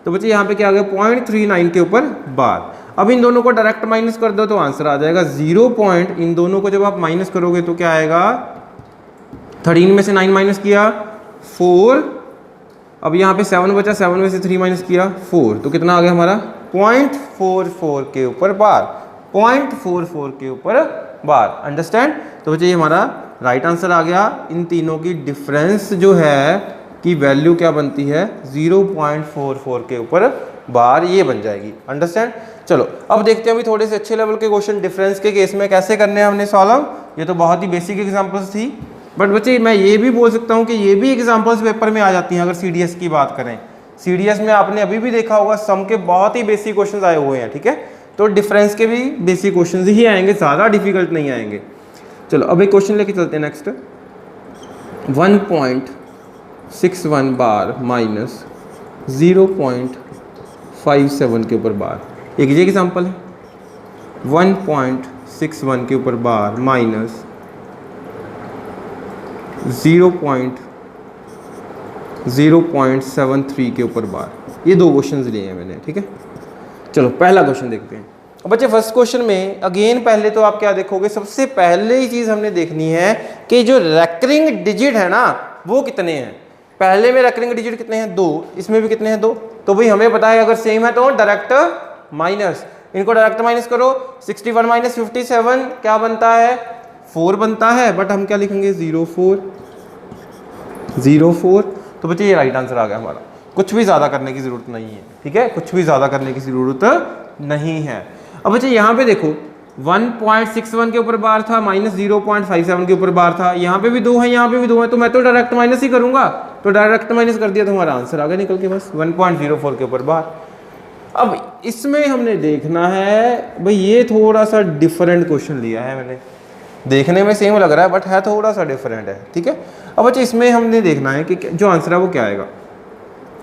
तो बच्चे यहाँ पे क्या आ गया? 0.39 के ऊपर बार। अब इन दोनों को डायरेक्ट माइनस कर दो तो आंसर आ जाएगा 0 पॉइंट। इन दोनों को जब आप माइनस करोगे तो क्या आएगा? 13 में से 9 माइनस किया 4। अब यहाँ पे 7 बचा, 7 में से 3 माइनस किया 4, तो कितना आ गया हमारा? 0.44 के ऊपर बार, 0.44 के ऊपर बार। अंडरस्टैंड? तो बच्चे ये हमारा राइट आंसर आ गया। इन तीनों की डिफरेंस जो है कि वैल्यू क्या बनती है? 0.44 के ऊपर बार, ये बन जाएगी। अंडरस्टैंड? चलो अब देखते हैं अभी थोड़े से अच्छे लेवल के क्वेश्चन डिफरेंस के केस में कैसे करने हैं हमने सॉल्व। ये तो बहुत ही बेसिक एग्जांपल्स थी, बट बच्चे मैं ये भी बोल सकता हूँ कि ये भी एग्जांपल्स पेपर में आ जाती हैं। अगर सीडीएस की बात करें, सीडीएस में आपने अभी भी देखा होगा सम के बहुत ही बेसिक क्वेश्चन आए हुए हैं, ठीक है। तो डिफरेंस के भी बेसिक क्वेश्चन ही आएंगे, ज़्यादा डिफिकल्ट नहीं आएंगे। चलो अब एक क्वेश्चन लेके चलते हैं नेक्स्ट। 1.61 बार माइनस 0.57 के ऊपर बार। एक ये एग्जांपल है। 1.61 के ऊपर बार माइनस 0.73 के ऊपर बार। ये 2 क्वेश्चंस लिए हैं मैंने, ठीक है। चलो पहला क्वेश्चन देखते हैं। अब बच्चे फर्स्ट क्वेश्चन में अगेन पहले तो आप क्या देखोगे? सबसे पहले ही चीज़ हमने देखनी है कि जो रैकरिंग डिजिट है ना वो कितने हैं। पहले में रैकरिंग डिजिट कितने हैं? 2। इसमें भी कितने हैं? 2। तो भाई हमें पता है अगर सेम है तो डायरेक्ट माइनस, इनको डायरेक्ट माइनस करो। 61 - 57 क्या बनता है? 4 बनता है, बट हम क्या लिखेंगे? 0.4। तो बच्चे ये राइट आंसर आ गया हमारा। कुछ भी ज़्यादा करने की ज़रूरत नहीं है, ठीक है। कुछ भी ज़्यादा करने की ज़रूरत नहीं है। अब बच्चे यहाँ पे देखो 1.61 के ऊपर बार था माइनस 0.57 के ऊपर बार था। यहाँ पे भी 2 है, यहाँ पे भी 2 है, तो मैं तो डायरेक्ट माइनस ही करूँगा। तो डायरेक्ट माइनस कर दिया तो हमारा आंसर आ गया निकल के बस 1.04 के ऊपर बार। अब इसमें हमने देखना है भाई, ये थोड़ा सा डिफरेंट क्वेश्चन लिया है मैंने। देखने में सेम लग रहा है बट है थोड़ा सा डिफरेंट है, ठीक है। अब बच्चे इसमें हमने देखना है कि जो आंसर है वो क्या आएगा।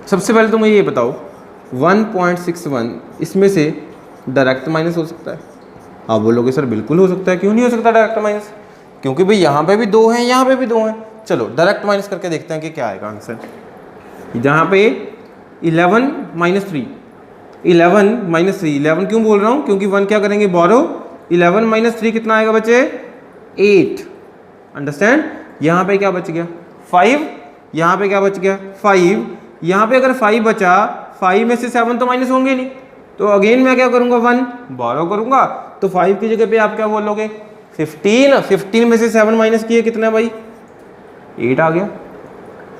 सबसे पहले तो मुझे ये बताओ 1.61 इसमें से डायरेक्ट माइनस हो सकता है? आप बोलोगे सर बिल्कुल हो सकता है, क्यों नहीं हो सकता डायरेक्ट माइनस? क्योंकि भाई यहाँ पे भी 2 हैं, यहाँ पे भी 2 हैं। चलो डायरेक्ट माइनस करके देखते हैं कि क्या आएगा आंसर। जहाँ पे 11 - 3, 11 - 3, 11 क्यों बोल रहा हूँ? क्योंकि 1 क्या करेंगे? बोरो। 11 - 3 कितना आएगा बच्चे? 8। अंडरस्टैंड? यहाँ पे क्या बच गया? 5। यहाँ पे क्या बच गया? 5। यहाँ पे अगर 5 बचा, 5 में से 7 तो माइनस होंगे नहीं, तो अगेन मैं क्या करूँगा 1 बोरो करूँगा, तो 5 की जगह पे आप क्या बोलोगे 15, 15 में से 7 माइनस किए कितना भाई 8 आ गया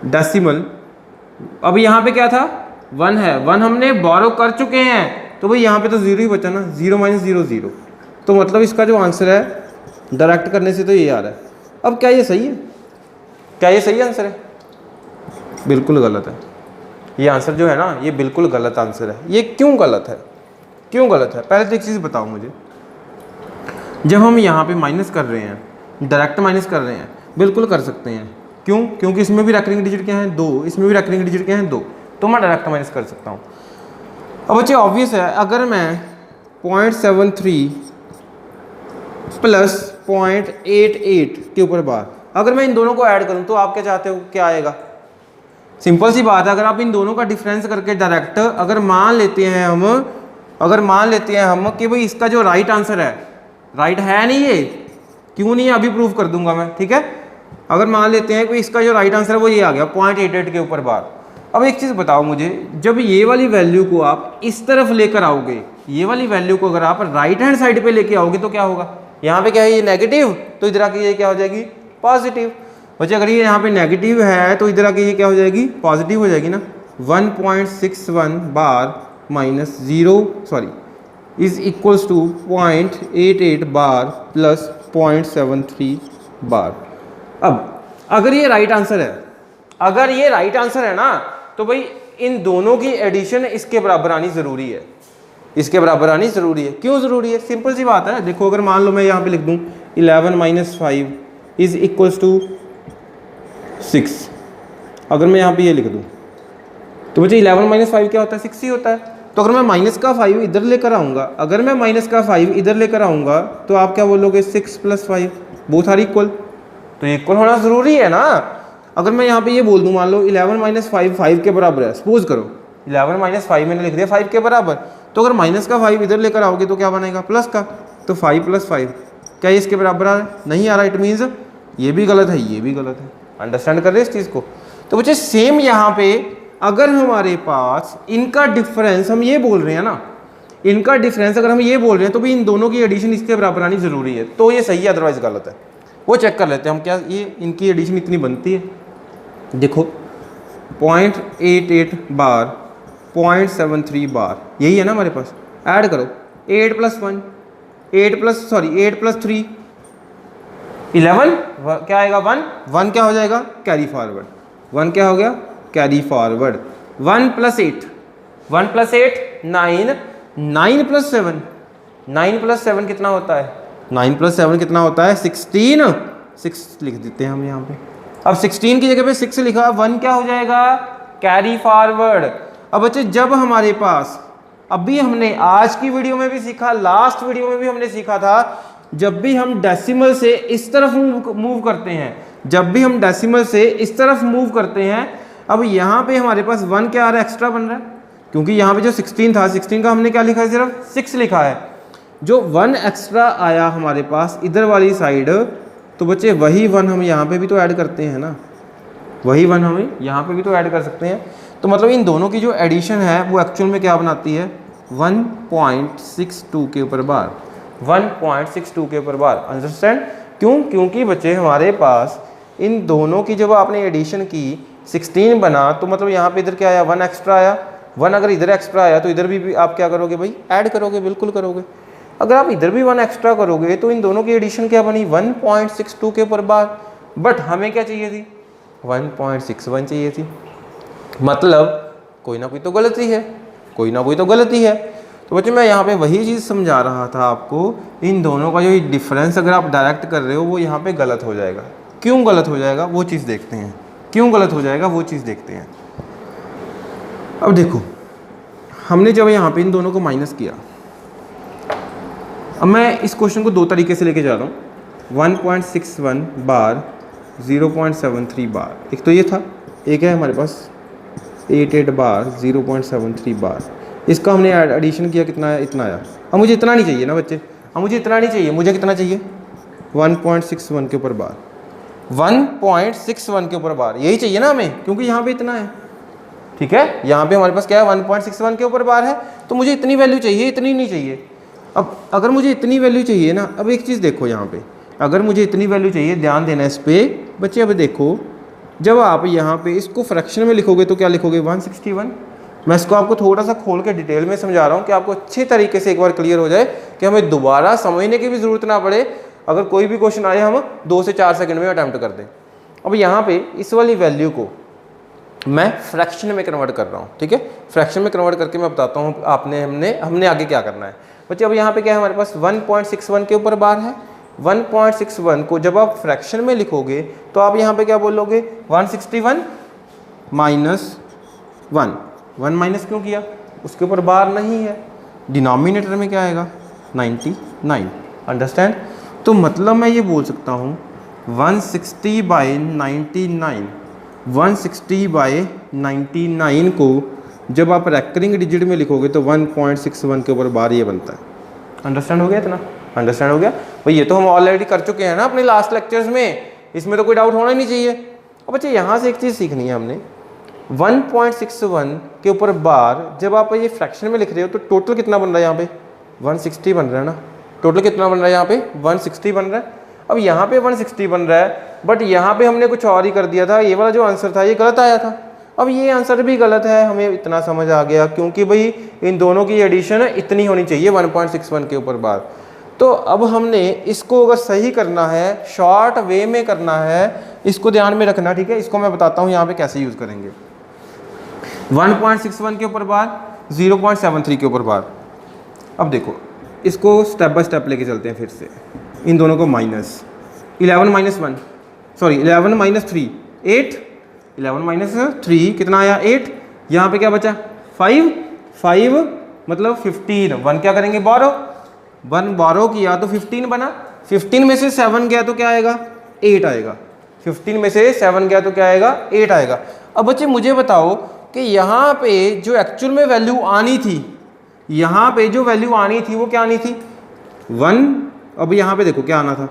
डेसिमल। अब यहाँ पे क्या था 1 है, 1 हमने बोरो कर चुके हैं, तो भाई यहाँ पे तो 0 ही बचा ना, 0 माइनस 0 0, तो मतलब इसका जो आंसर है डायरेक्ट करने से तो ये आ रहा है। अब क्या ये सही है, क्या ये सही आंसर है? बिल्कुल गलत है। ये आंसर जो है ना ये बिल्कुल गलत आंसर है। ये क्यों गलत है, क्यों गलत है? पहले तो एक चीज़ बताओ मुझे, जब हम यहाँ पे माइनस कर रहे हैं, डायरेक्ट माइनस कर रहे हैं, बिल्कुल कर सकते हैं। क्यों? क्योंकि इसमें भी रेकरिंग डिजिट क्या है 2, इसमें भी रेकरिंग डिजिट क्या है 2, तो मैं डायरेक्ट माइनस कर सकता हूँ। अब बच्चे ऑब्वियस है, अगर मैं 0.73 प्लस 0.88 के ऊपर बार, अगर मैं इन दोनों को ऐड करूँ तो आप क्या चाहते हो, क्या आएगा? सिंपल सी बात है, अगर आप इन दोनों का डिफरेंस करके डायरेक्ट अगर मान लेते हैं हम, अगर मान लेते हैं हम कि भाई इसका जो राइट आंसर है, राइट है नहीं ये, क्यों नहीं है अभी प्रूव कर दूंगा मैं, ठीक है। अगर मान लेते हैं कि इसका जो राइट आंसर है वो ये आ गया 0.88 के ऊपर बार। अब एक चीज़ बताओ मुझे, जब ये वाली वैल्यू को आप इस तरफ लेकर आओगे, ये वाली वैल्यू को अगर आप राइट हैंड साइड पे लेके आओगे तो क्या होगा? यहाँ पे क्या है ये नेगेटिव, तो इधर आके ये क्या हो जाएगी पॉजिटिव। बच्चे अगर ये यहाँ पे नेगेटिव है तो इधर आके ये क्या हो जाएगी पॉजिटिव हो जाएगी ना। 1.61 bar minus 0 sorry is equals to 0.88 bar plus 0.73 bar. अब अगर ये राइट आंसर है, अगर ये राइट आंसर है ना, तो भाई इन दोनों की एडिशन इसके बराबर आनी ज़रूरी है, इसके बराबर आनी ज़रूरी है। क्यों ज़रूरी है? सिंपल सी बात है, देखो अगर मान लो मैं यहाँ पे लिख दूँ 11 माइनस 5 इज इक्वल्स टू 6, अगर मैं यहाँ पे ये लिख दूँ तो मुझे 11 माइनस 5 क्या होता है 6 ही होता है। तो अगर मैं माइनस का 5 इधर लेकर आऊँगा, अगर मैं माइनस का 5 इधर लेकर आऊँगा तो आप क्या बोलोगे 6 प्लस 5 बोथ आर इक्वल, तो इक्वल होना ज़रूरी है ना। अगर मैं यहाँ पे ये बोल दूँ मान लो 11 माइनस 5 5 के बराबर है, सपोज करो 11 माइनस 5 मैंने लिख दिया 5 के बराबर, तो अगर माइनस का 5 इधर लेकर आओगे तो क्या बनेगा प्लस का, तो 5 प्लस 5 क्या ये इसके बराबर आ रहा है? नहीं आ रहा। इट मीन्स ये भी गलत है, ये भी गलत है। अंडरस्टैंड कर रहे हैं इस चीज़ को? तो बच्चे सेम यहाँ पे अगर हमारे पास इनका डिफरेंस, हम ये बोल रहे हैं ना, इनका डिफरेंस अगर हम ये बोल रहे हैं तो भी इन दोनों की एडिशन इसके बराबर आनी ज़रूरी है, तो ये सही है, अदरवाइज गलत है। वो चेक कर लेते हैं हम, क्या ये इनकी एडिशन इतनी बनती है? देखो 0.88 बार 0.73 बार, यही है ना हमारे पास। ऐड करो 8 प्लस 1 8 प्लस सॉरी 8 प्लस 3 11, क्या आएगा 1 1 क्या हो जाएगा कैरी फॉरवर्ड, 1 क्या हो गया carry forward. 1 plus 8 1 plus 8 9 9 plus 7 9 plus 7 कितना होता है? 9 प्लस 7 कितना होता है 16, 6 लिख देते हैं हम यहाँ पे। अब 16 की जगह पे 6 लिखा, 1 क्या हो जाएगा कैरी फॉरवर्ड। अब बच्चे जब हमारे पास, अभी हमने आज की वीडियो में भी सीखा, लास्ट वीडियो में भी हमने सीखा था, जब भी हम डेसिमल से इस तरफ मूव करते हैं, जब भी हम डेसिमल से इस तरफ मूव करते हैं, अब यहाँ पे हमारे पास 1 क्या आ रहा है एक्स्ट्रा बन रहा है, क्योंकि यहाँ पे जो 16 था 16 का हमने क्या लिखा है सिर्फ 6 लिखा है, जो 1 एक्स्ट्रा आया हमारे पास इधर वाली साइड, तो बच्चे वही 1 हम यहाँ पे भी तो ऐड करते हैं ना, वही 1 हम यहाँ पे भी तो ऐड कर सकते हैं। तो मतलब इन दोनों की जो एडिशन है वो एक्चुअल में क्या बनाती है 1.62 के ऊपर बार, 1.62 के ऊपर बार। अंडरस्टैंड? क्यों? क्योंकि बच्चे हमारे पास इन दोनों की जब आपने एडिशन की 16 बना, तो मतलब यहाँ पे इधर क्या आया 1 एक्स्ट्रा आया, 1 अगर इधर एक्स्ट्रा आया तो इधर भी आप क्या करोगे भाई ऐड करोगे, बिल्कुल करोगे। अगर आप इधर भी 1 एक्स्ट्रा करोगे तो इन दोनों की एडिशन क्या बनी 1.62 के ऊपर बार, बट हमें क्या चाहिए थी 1.61 चाहिए थी। मतलब कोई ना कोई तो गलती है, कोई ना कोई तो गलती है। तो बच्चों मैं यहाँ पे वही चीज़ समझा रहा था आपको, इन दोनों का जो डिफरेंस अगर आप डायरेक्ट कर रहे हो वो यहाँ पे गलत हो जाएगा। क्यों गलत हो जाएगा वो चीज़ देखते हैं, क्यों गलत हो जाएगा वो चीज़ देखते हैं। अब देखो हमने जब यहाँ पे इन दोनों को माइनस किया, अब मैं इस क्वेश्चन को 2 तरीके से लेके जा रहा हूँ, 1.61 बार 0.73 बार, एक तो ये था, एक है हमारे पास 88 बार 0.73 बार। इसका हमने एडिशन किया, कितना आया इतना आया। अब मुझे इतना नहीं चाहिए ना बच्चे, अब मुझे इतना नहीं चाहिए, मुझे कितना चाहिए 1.61 के ऊपर बार, 1.61 के ऊपर बार यही चाहिए ना हमें, क्योंकि यहाँ पे इतना है, ठीक है। यहाँ पे हमारे पास क्या है 1.61 के ऊपर बार है, तो मुझे इतनी वैल्यू चाहिए, इतनी नहीं चाहिए। अब अगर मुझे इतनी वैल्यू चाहिए ना, अब एक चीज़ देखो यहाँ पे, अगर मुझे इतनी वैल्यू चाहिए, ध्यान देना इस पर बच्चे। अब देखो जब आप यहाँ पे इसको फ्रैक्शन में लिखोगे तो क्या लिखोगे 161। मैं इसको आपको थोड़ा सा खोल के डिटेल में समझा रहा हूँ कि आपको अच्छे तरीके से एक बार क्लियर हो जाए, कि हमें दोबारा समझने की भी ज़रूरत ना पड़े। अगर कोई भी क्वेश्चन आए हम 2 से 4 सेकंड में अटैम्प्ट कर दें। अब यहाँ पे इस वाली वैल्यू को मैं फ्रैक्शन में कन्वर्ट कर रहा हूँ, ठीक है। फ्रैक्शन में कन्वर्ट करके मैं बताता हूँ आपने हमने आगे क्या करना है बच्चे। अब यहाँ पे क्या है हमारे पास 1.61 के ऊपर बार है। 1.61 को जब आप फ्रैक्शन में लिखोगे तो आप यहाँ पे क्या बोलोगे 161 माइनस 1 माइनस क्यों किया, उसके ऊपर बार नहीं है। डिनोमिनेटर में क्या आएगा 99। अंडरस्टैंड। तो मतलब मैं ये बोल सकता हूँ 160/99, 160/99 को जब आप रैकरिंग डिजिट में लिखोगे तो 1.61 के ऊपर बार ये बनता है। अंडरस्टैंड हो गया इतना? अंडरस्टैंड हो गया भाई। ये तो हम ऑलरेडी कर चुके हैं ना अपने लास्ट लेक्चर्स में, इसमें तो कोई डाउट होना ही नहीं चाहिए। अब बच्चे यहाँ से एक चीज़ सीखनी है हमने, 1.61 के ऊपर बार जब आप ये फ्रैक्शन में लिख रहे हो तो टोटल कितना बन रहा है यहाँ पे 160 बन रहा है ना। टोटल कितना बन रहा है यहाँ पे 160 बन रहा है। अब यहाँ पे 160 बन रहा है, बट यहाँ पे हमने कुछ और ही कर दिया था। ये वाला जो आंसर था ये गलत आया था। अब ये आंसर भी गलत है, हमें इतना समझ आ गया, क्योंकि भाई इन दोनों की एडिशन इतनी होनी चाहिए 1.61 के ऊपर बार। तो अब हमने इसको अगर सही करना है, शॉर्ट वे में करना है, इसको ध्यान में रखना, ठीक है। इसको मैं बताता हूँ यहाँ पे कैसे यूज़ करेंगे। 1.61 के ऊपर बार, 0.73 के ऊपर बार। अब देखो इसको स्टेप बाय स्टेप लेके चलते हैं फिर से। इन दोनों को minus 11 minus 1, sorry 11 minus 3 8, 11 minus 3 कितना आया 8। यहाँ पे क्या बचा 5 मतलब 15। 1 क्या करेंगे बोरो, 1 बोरो किया तो 15 बना। 15 में से 7 गया तो क्या आएगा 8 आएगा। 15 में से 7 गया तो क्या आएगा 8 आएगा। अब बच्चे मुझे बताओ कि यहाँ पे जो एक्चुअल में वैल्यू आनी थी, यहाँ पे जो वैल्यू आनी थी वो क्या आनी थी 1। अब यहाँ पे देखो क्या आना था,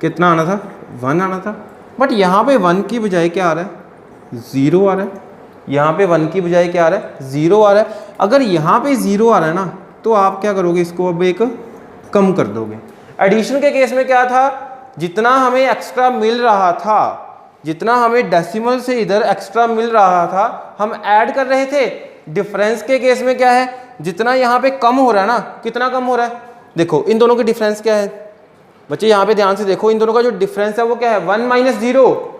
कितना आना था 1 आना था, बट यहाँ पे 1 की बजाय क्या आ रहा है 0 आ रहा है। यहाँ पे 1 की बजाय क्या आ रहा है 0 आ रहा है। अगर यहाँ पे 0 आ रहा है ना तो आप क्या करोगे, इसको अब एक कम कर दोगे। एडिशन के केस में क्या था, जितना हमें एक्स्ट्रा मिल रहा था, जितना हमें डेसिमल से इधर एक्स्ट्रा मिल रहा था, हम ऐड कर रहे थे। डिफरेंस के केस में क्या है, जितना यहाँ पे कम हो रहा है ना, कितना कम हो रहा है, देखो इन दोनों की डिफरेंस क्या है बच्चे, यहाँ पे ध्यान से देखो। इन दोनों का जो डिफरेंस है वो क्या है 1 माइनस 0।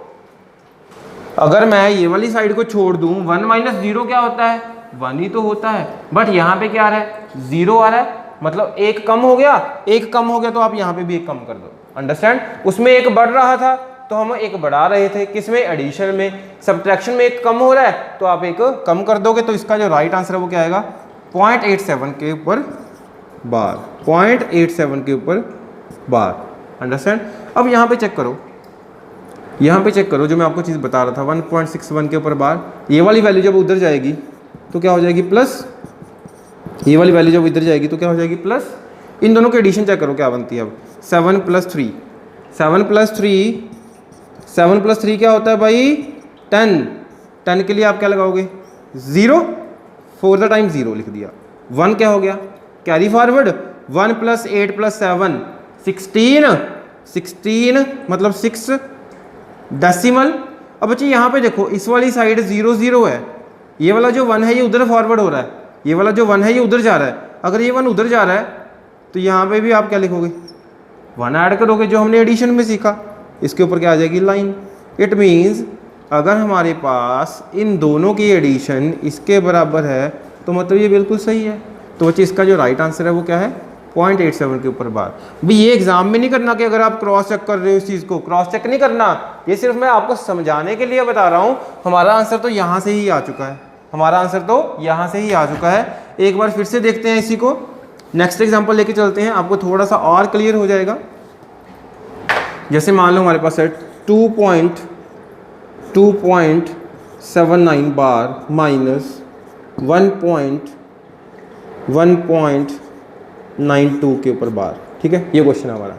अगर मैं ये वाली साइड को छोड़ दूं 1 माइनस 0 क्या होता है 1 ही तो होता है, बट यहाँ पे क्या आ रहा है 0 आ रहा है, मतलब एक कम हो गया। एक कम हो गया तो आप यहाँ पे भी एक कम कर दो। अंडरस्टैंड। उसमें एक बढ़ रहा था तो हम एक बढ़ा रहे थे, किसमें एडिशन में। सब्ट्रैक्शन में एक कम हो रहा है तो आप एक कम कर दोगे। तो इसका जो राइट आंसर है वो क्या आएगा 0.87 के ऊपर बार, 0.87 के ऊपर बार। अंडरस्टैंड। अब यहाँ पे चेक करो, यहाँ पे चेक करो जो मैं आपको चीज़ बता रहा था 1.61 के ऊपर बार। ये वाली वैल्यू जब उधर जाएगी तो क्या हो जाएगी प्लस, ये वाली वैल्यू जब इधर जाएगी तो क्या हो जाएगी प्लस। इन दोनों की एडिशन चेक करो क्या बनती है अब 7 + 3, 7 + 3 क्या होता है भाई 10। 10 के लिए आप क्या लगाओगे 0, 4 द टाइम 0 लिख दिया। 1 क्या हो गया कैरी फॉरवर्ड, 1 + 8 + 7 16, 16 मतलब 6 डेसिमल। अब बच्चे यहाँ पे देखो इस वाली साइड 0 0 है, ये वाला जो 1 है ये उधर फॉरवर्ड हो रहा है, ये वाला जो 1 है ये उधर जा रहा है। अगर ये 1 उधर जा रहा है तो यहाँ पे भी आप क्या लिखोगे 1 ऐड करोगे जो हमने एडिशन में सीखा। इसके ऊपर क्या आ जाएगी लाइन। इट मीन्स अगर हमारे पास इन दोनों की एडिशन इसके बराबर है तो मतलब ये बिल्कुल सही है। तो बच्चे इसका जो राइट आंसर है वो क्या है 0.87 के ऊपर बार। भाई ये एग्जाम में नहीं करना कि अगर आप क्रॉस चेक कर रहे हो इस चीज़ को, क्रॉस चेक नहीं करना, ये सिर्फ मैं आपको समझाने के लिए बता रहा हूँ। हमारा आंसर तो यहाँ से ही आ चुका है, हमारा आंसर तो यहाँ से ही आ चुका है। एक बार फिर से देखते हैं इसी को, नेक्स्ट एग्जाम्पल लेके चलते हैं, आपको थोड़ा सा और क्लियर हो जाएगा। जैसे मान लो हमारे पास है 2.79 बार माइनस 1.92 के ऊपर बार। ठीक है, ये क्वेश्चन है हमारा।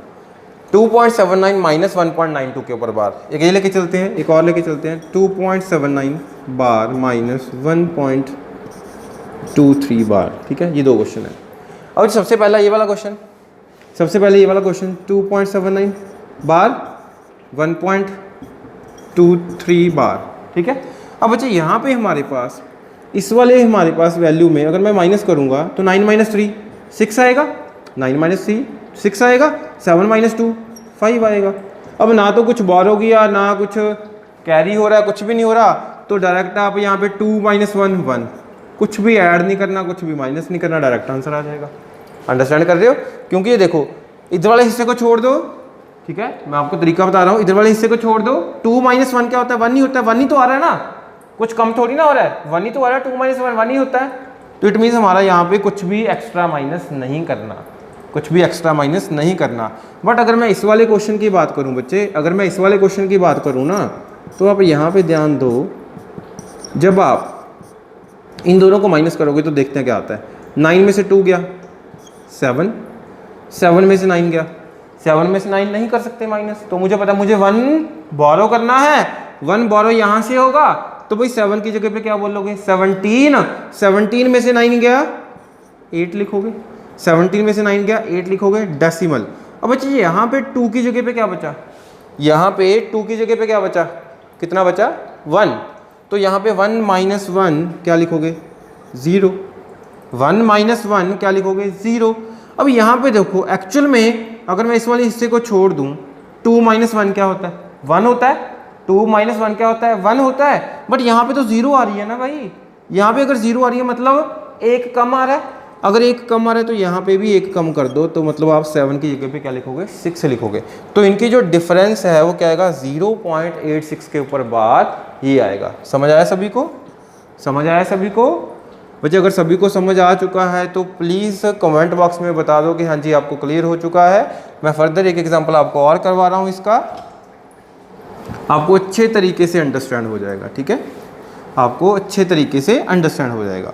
2.79 माइनस 1.92 के ऊपर बार, एक ये लेके चलते हैं, एक और लेके चलते हैं, 2.79 बार माइनस 1.23 बार। ठीक है, ये दो क्वेश्चन है। अब सबसे पहले ये वाला क्वेश्चन 2.79 बार 1.23 बार। ठीक है, अब बच्चे यहाँ पे हमारे पास इस वाले हमारे पास वैल्यू में अगर मैं माइनस करूँगा तो 9 माइनस 3 6 आएगा, 9 माइनस 3 6 आएगा, 7 माइनस 2 5 आएगा। अब ना तो कुछ बोरो किया ना कुछ कैरी हो रहा है, कुछ भी नहीं हो रहा, तो डायरेक्ट आप यहाँ पे 2 माइनस 1 1, कुछ भी ऐड नहीं करना, कुछ भी माइनस नहीं करना, डायरेक्ट आंसर आ जाएगा। अंडरस्टैंड कर रहे हो? क्योंकि ये देखो इधर वाले हिस्से को छोड़ दो, ठीक है, मैं आपको तरीका बता रहा हूँ, इधर वाले हिस्से को छोड़ दो, 2 माइनस 1 क्या होता है? 1 ही होता है, 1 ही तो आ रहा है ना, कुछ कम थोड़ी ना हो रहा है, 1 ही तो आ रहा है, 2 माइनस 1 1 ही होता है। तो इट मीन्स हमारा यहाँ पे कुछ भी एक्स्ट्रा माइनस नहीं करना, कुछ भी एक्स्ट्रा माइनस नहीं करना। बट अगर मैं इस वाले क्वेश्चन की बात करूँ बच्चे, अगर मैं इस वाले क्वेश्चन की बात करूँ ना, तो आप यहाँ पे ध्यान दो, जब आप इन दोनों को माइनस करोगे तो देखते हैं क्या आता है। 9 में से 2 गया 7, 7 में से 9 गया, 7 में से 9 नहीं कर सकते माइनस, तो मुझे पता मुझे 1 बोरो करना है, 1 बोरो यहाँ से होगा, तो भाई 7 की जगह पे क्या बोलोगे? 17, 17 में से 9 गया 8 लिखोगे, 17 में से 9 गया 8 लिखोगे, डेसिमल। अब बच्चे यहाँ पे 2 की जगह पे क्या बचा? यहाँ पे 2 की जगह पे क्या बचा? कितना बचा? 1। तो यहाँ पे 1 माइनस 1 क्या लिखोगे? 0। 1 माइनस 1 क्या लिखोगे? 0। अब यहाँ पे देखो एक्चुअल में अगर मैं इस वाले हिस्से को छोड़ दूँ, 2 माइनस 1 क्या होता है? 1 होता है। 2 माइनस 1 क्या होता है? 1 होता है। बट यहाँ पे तो 0 आ रही है ना भाई, यहाँ पे अगर 0 आ रही है मतलब एक कम आ रहा है, अगर एक कम आ रहा है तो यहाँ पे भी एक कम कर दो, तो मतलब आप 7 की जगह पे क्या लिखोगे? 6 लिखोगे। तो इनकी जो डिफरेंस है वो क्या आएगा? 0.86 के ऊपर बार ये आएगा। समझ आया सभी को? समझ आया सभी को? बच्चे अगर सभी को समझ आ चुका है तो प्लीज़ कमेंट बॉक्स में बता दो कि हाँ जी आपको क्लियर हो चुका है। मैं फर्दर एक एग्जांपल आपको और करवा रहा हूँ, इसका आपको अच्छे तरीके से अंडरस्टैंड हो जाएगा। ठीक है, आपको अच्छे तरीके से अंडरस्टैंड हो जाएगा।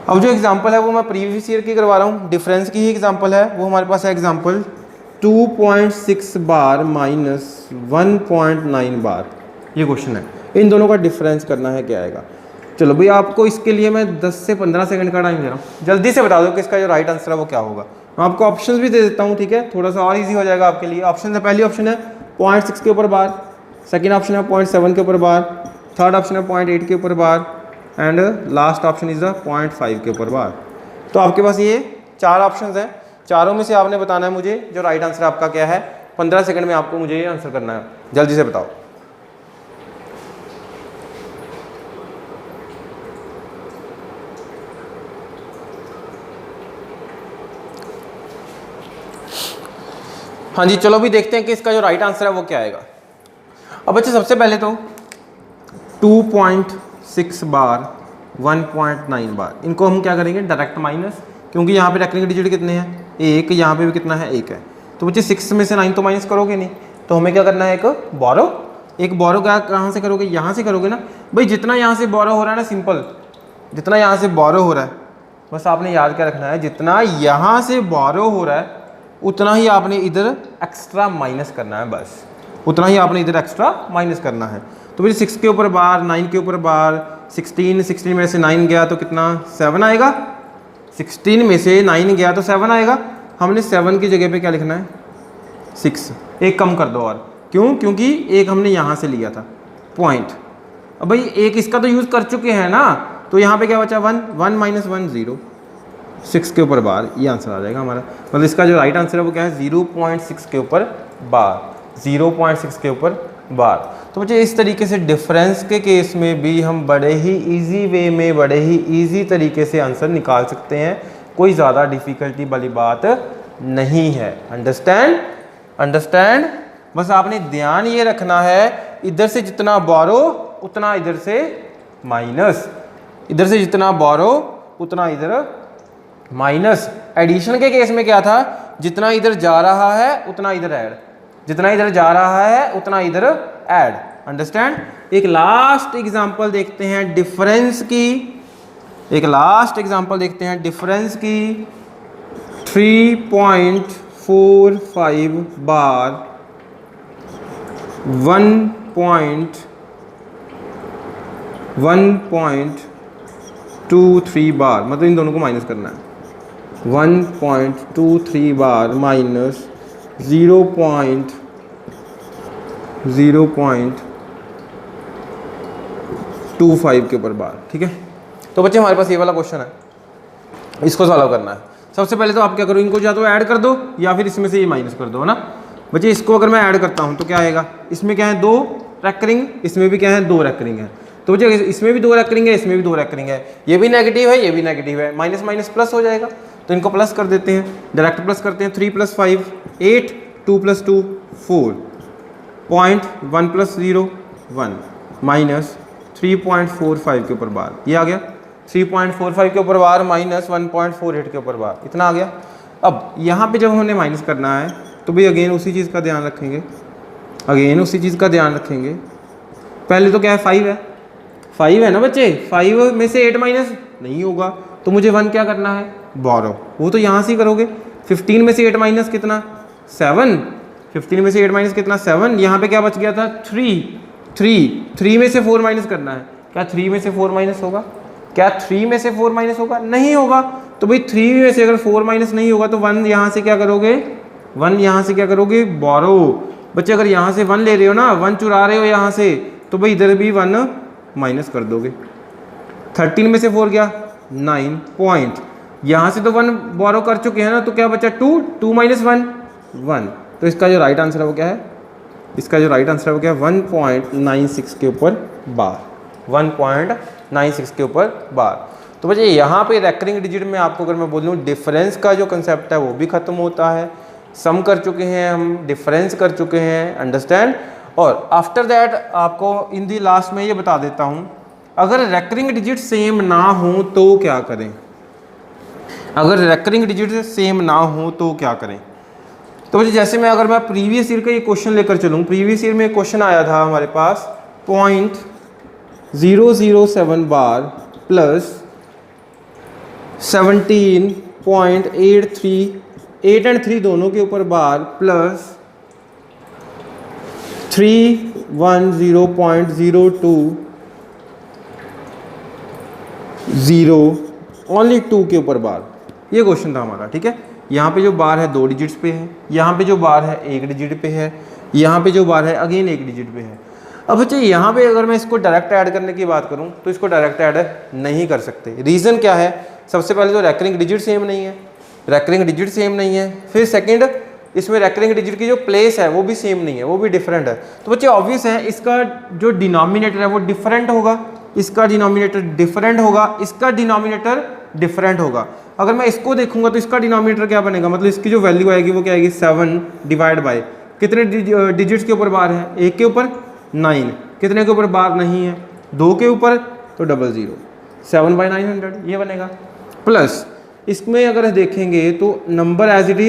अब जो एग्जांपल है वो मैं प्रीवियस ईयर की करवा रहा हूँ, डिफरेंस की ही एग्जांपल है। वो हमारे पास है एग्जांपल 2.6 बार माइनस 1.9 बार, ये क्वेश्चन है। इन दोनों का डिफरेंस करना है, क्या आएगा? चलो भाई आपको इसके लिए मैं 10 से 15 सेकंड का टाइम दे रहा हूँ, जल्दी से बता दो कि इसका जो राइट आंसर है वो क्या होगा। मैं आपको ऑप्शंस भी दे देता हूँ, ठीक है, थोड़ा सा और इजी हो जाएगा आपके लिए। ऑप्शन है, पहली ऑप्शन है 0.6 के ऊपर बार, सेकेंड ऑप्शन है 0.7 के ऊपर बार, थर्ड ऑप्शन है 0.8 के ऊपर bar, and last option is the 0.5 के ऊपर बार। तो आपके पास ये 4 ऑप्शन हैं, चारों में से आपने बताना है मुझे जो राइट आंसर आपका क्या है। 15 सेकंड में आपको मुझे ये आंसर करना है, जल्दी से बताओ। हाँ जी, चलो भी देखते हैं कि इसका जो राइट आंसर है वो क्या आएगा। अब बच्चे सबसे पहले तो 2.6 बार 1.9 बार, इनको हम क्या करेंगे? डायरेक्ट माइनस, क्योंकि यहाँ पे रखने के डिजिट कितने हैं? 1, यहाँ पे भी कितना है? 1 है। तो बच्चे 6 में से 9 तो माइनस करोगे नहीं, तो हमें क्या करना है? एक बोरो क्या कहाँ से करोगे? यहाँ से करोगे ना भाई। जितना यहाँ से बोरो हो रहा है ना, सिंपल, जितना यहाँ से बोरो हो रहा है, बस आपने याद क्या रखना है, जितना यहाँ से बोरो हो रहा है उतना ही आपने इधर एक्स्ट्रा माइनस करना है, बस उतना ही आपने इधर एक्स्ट्रा माइनस करना है। तो भाई 6 के ऊपर बार, 9 के ऊपर बार, 16 में से 9 गया तो कितना? 7 आएगा। 16 में से 9 गया तो 7 आएगा। हमने 7 की जगह पे क्या लिखना है? 6, एक कम कर दो। और क्यों? क्योंकि एक हमने यहाँ से लिया था पॉइंट। अब भाई एक इसका तो यूज़ कर चुके हैं ना, तो यहाँ पे क्या बचा? 1 माइनस 1 0, 6 के ऊपर बार, ये आंसर आ जाएगा हमारा। मतलब इसका जो राइट आंसर है वो क्या है? 0.6 के ऊपर बार, 0.6 के ऊपर बार। तो बच्चे इस तरीके से डिफरेंस के केस में भी हम बड़े ही इजी वे में, बड़े ही इजी तरीके से आंसर निकाल सकते हैं, कोई ज़्यादा डिफ़िकल्टी वाली बात नहीं है। अंडरस्टैंड? बस आपने ध्यान ये रखना है, इधर से जितना बोरो उतना इधर से माइनस, इधर से जितना बोरो उतना इधर माइनस। एडिशन के केस में क्या था? जितना इधर जा रहा है उतना इधर ऐड, जितना इधर जा रहा है उतना इधर ऐड। अंडरस्टैंड? एक लास्ट एग्जांपल देखते हैं डिफरेंस की, एक लास्ट एग्जांपल देखते हैं डिफरेंस की। 1.45 बार 1.23 बार, मतलब इन दोनों को माइनस करना है। 1.23 बार माइनस 0.25 के ऊपर बार। ठीक है, तो बच्चे हमारे पास ये वाला क्वेश्चन है, इसको सॉल्व करना है। सबसे पहले तो आप क्या करो, इनको या तो ऐड कर दो या फिर इसमें से ये माइनस कर दो, है ना बच्चे। इसको अगर मैं ऐड करता हूँ तो क्या आएगा, इसमें क्या है 2 रेकरिंग, इसमें भी क्या है 2 रेकरिंग है। तो बच्चे इसमें भी 2 रेकरिंग है, इसमें भी 2 रेकरिंग है, ये भी नेगेटिव है, ये भी नेगेटिव है, माइनस माइनस प्लस हो जाएगा। तो इनको प्लस कर देते हैं, डायरेक्ट प्लस करते हैं। 3 + 5 8, 2 + 2 4, 1 + 0 1 माइनस 3.45 के ऊपर बार, ये आ गया 3.45 के ऊपर बार माइनस 1.48 के ऊपर बार, इतना आ गया। अब यहाँ पे जब हमने माइनस करना है तो भाई अगेन उसी चीज़ का ध्यान रखेंगे, पहले तो क्या है 5 है ना बच्चे, 5 में से 8 माइनस नहीं होगा, तो मुझे 1 क्या करना है, बोरो, वो तो यहाँ से ही करोगे। 15 में से 8 माइनस कितना 7, 15 में से 8 माइनस कितना 7, यहाँ पे क्या बच गया था 3 में से 4 माइनस करना है। क्या 3 में से 4 माइनस होगा, क्या 3 में से 4 माइनस होगा, नहीं होगा। तो भाई 3 में से अगर 4 माइनस नहीं होगा तो 1 यहाँ से क्या करोगे, 1 यहाँ से क्या करोगे, बोरो। बच्चे अगर यहाँ से 1 ले रहे हो ना, 1 चुरा रहे हो यहाँ से, तो भाई इधर भी 1 माइनस कर दोगे। 13 में से 4 गया 9 पॉइंट, यहाँ से तो 1 बोरो कर चुके हैं ना, तो क्या बचा 2 - 1। तो इसका जो राइट आंसर है वो क्या है, इसका जो राइट आंसर है वो क्या है 1.96 के ऊपर बार, 1.96 के ऊपर बार। तो बच्चे यहाँ पे रेकरिंग डिजिट में आपको अगर मैं बोलूँ डिफरेंस का जो कंसेप्ट है वो भी ख़त्म होता है। सम कर चुके हैं हम, डिफरेंस कर चुके हैं, अंडरस्टैंड। और आफ्टर दैट आपको इन दी लास्ट में ये बता देता हूँ, अगर रेकरिंग डिजिट सेम ना हो तो क्या करें, अगर रेकरिंग डिजिट सेम ना हो तो क्या करें। तो बच्चे जैसे अगर मैं प्रीवियस ईयर का ये क्वेश्चन लेकर चलूँ, प्रीवियस ईयर में क्वेश्चन आया था हमारे पास 0.007 बार प्लस 17.83, 8 और 3 दोनों के ऊपर बार प्लस 310.020 ओनली 2 के ऊपर बार, ये क्वेश्चन था हमारा। ठीक है, यहाँ पे जो बार है 2 डिजिट्स पे है, यहाँ पे जो बार है 1 डिजिट पे है, यहाँ पे जो बार है अगेन 1 डिजिट पे है। अब बच्चे यहाँ पे अगर मैं इसको डायरेक्ट ऐड करने की बात करूँ तो इसको डायरेक्ट ऐड नहीं कर सकते। रीज़न क्या है, सबसे पहले तो रेकरिंग डिजिट सेम नहीं है, फिर सेकंड इसमें रेकरिंग डिजिट की जो प्लेस है वो भी सेम नहीं है, वो भी डिफरेंट है। तो बच्चे ऑब्वियस है इसका जो डिनोमिनेटर है वो डिफरेंट होगा, इसका डिनोमिनेटर डिफरेंट होगा, इसका डिनोमिनेटर डिफरेंट होगा। अगर मैं इसको देखूंगा तो इसका डिनोमिनेटर क्या बनेगा, मतलब इसकी जो वैल्यू आएगी वो क्या आएगी 7 डिवाइड बाय कितने डिजिट्स के ऊपर बार है, 1 के ऊपर 9, कितने के ऊपर बार नहीं है 2 के ऊपर, तो 00 7/900 ये बनेगा। प्लस इसमें अगर देखेंगे तो नंबर एज इट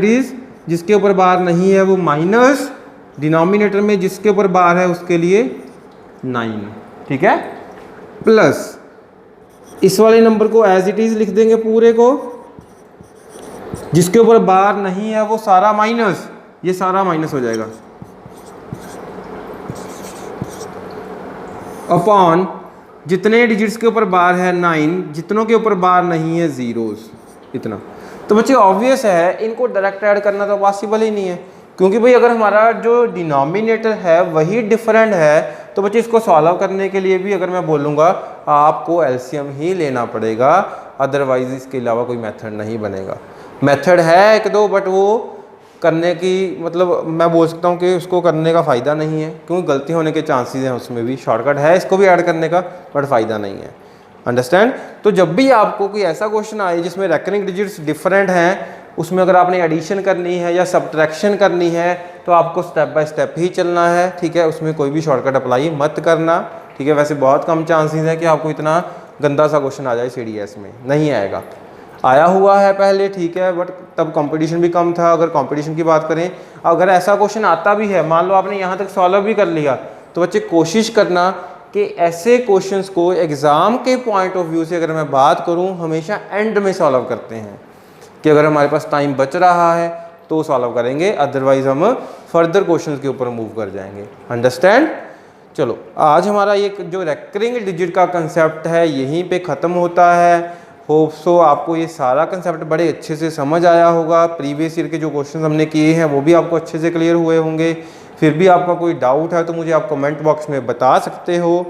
इज जिसके ऊपर बार नहीं है वो माइनस, डिनोमिनेटर में जिसके ऊपर बार है उसके लिए 9। ठीक है, प्लस इस वाले नंबर को एज इट इज लिख देंगे पूरे को, जिसके ऊपर बार नहीं है वो सारा माइनस, ये सारा माइनस हो जाएगा अपॉन जितने डिजिट्स के ऊपर बार है 9, जितनों के ऊपर बार नहीं है जीरोस, इतना। तो बच्चे ऑब्वियस है इनको डायरेक्ट ऐड करना तो पॉसिबल ही नहीं है, क्योंकि भाई अगर हमारा जो डिनोमिनेटर है वही डिफरेंट है तो बच्चे इसको सॉल्व करने के लिए भी अगर मैं बोलूँगा आपको एलसीएम ही लेना पड़ेगा, अदरवाइज इसके अलावा कोई मेथड नहीं बनेगा। मेथड है 1-2 बट वो करने की मतलब मैं बोल सकता हूँ कि उसको करने का फ़ायदा नहीं है, क्योंकि गलती होने के चांसेस हैं, उसमें भी शॉर्टकट है इसको भी ऐड करने का बट फ़ायदा नहीं है, अंडरस्टैंड। तो जब भी आपको कोई ऐसा क्वेश्चन आए जिसमें रेकरिंग डिजिट्स डिफरेंट हैं, उसमें अगर आपने एडिशन करनी है या सब्ट्रैक्शन करनी है तो आपको स्टेप बाय स्टेप ही चलना है। ठीक है, उसमें कोई भी शॉर्टकट अप्लाई मत करना। ठीक है, वैसे बहुत कम चांसेस है कि आपको इतना गंदा सा क्वेश्चन आ जाए सीडीएस में, नहीं आएगा, आया हुआ है पहले, ठीक है, बट तब कंपटीशन भी कम था। अगर कंपटीशन की बात करें, अगर ऐसा क्वेश्चन आता भी है, मान लो आपने यहाँ तक सॉल्व भी कर लिया, तो बच्चे कोशिश करना कि ऐसे क्वेश्चंस को एग्ज़ाम के पॉइंट ऑफ व्यू से अगर मैं बात करूँ हमेशा एंड में सॉल्व करते हैं। कि अगर हमारे पास टाइम बच रहा है तो सॉल्व करेंगे, अदरवाइज हम फर्दर क्वेश्चन के ऊपर मूव कर जाएंगे। अंडरस्टैंड। चलो आज हमारा ये जो रेकरिंग डिजिट का कंसेप्ट है यहीं पे ख़त्म होता है। होप सो आपको ये सारा कंसेप्ट बड़े अच्छे से समझ आया होगा। प्रीवियस ईयर के जो क्वेश्चन हमने किए हैं वो भी आपको अच्छे से क्लियर हुए होंगे। फिर भी आपका कोई डाउट है तो मुझे आप कमेंट बॉक्स में बता सकते हो।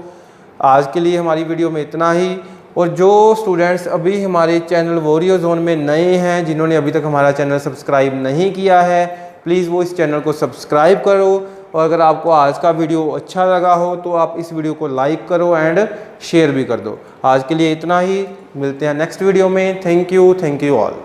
आज के लिए हमारी वीडियो में इतना ही। और जो स्टूडेंट्स अभी हमारे चैनल वॉरियर जोन में नए हैं, जिन्होंने अभी तक हमारा चैनल सब्सक्राइब नहीं किया है, प्लीज़ वो इस चैनल को सब्सक्राइब करो। और अगर आपको आज का वीडियो अच्छा लगा हो तो आप इस वीडियो को लाइक करो एंड शेयर भी कर दो। आज के लिए इतना ही, मिलते हैं नेक्स्ट वीडियो में। Thank you all.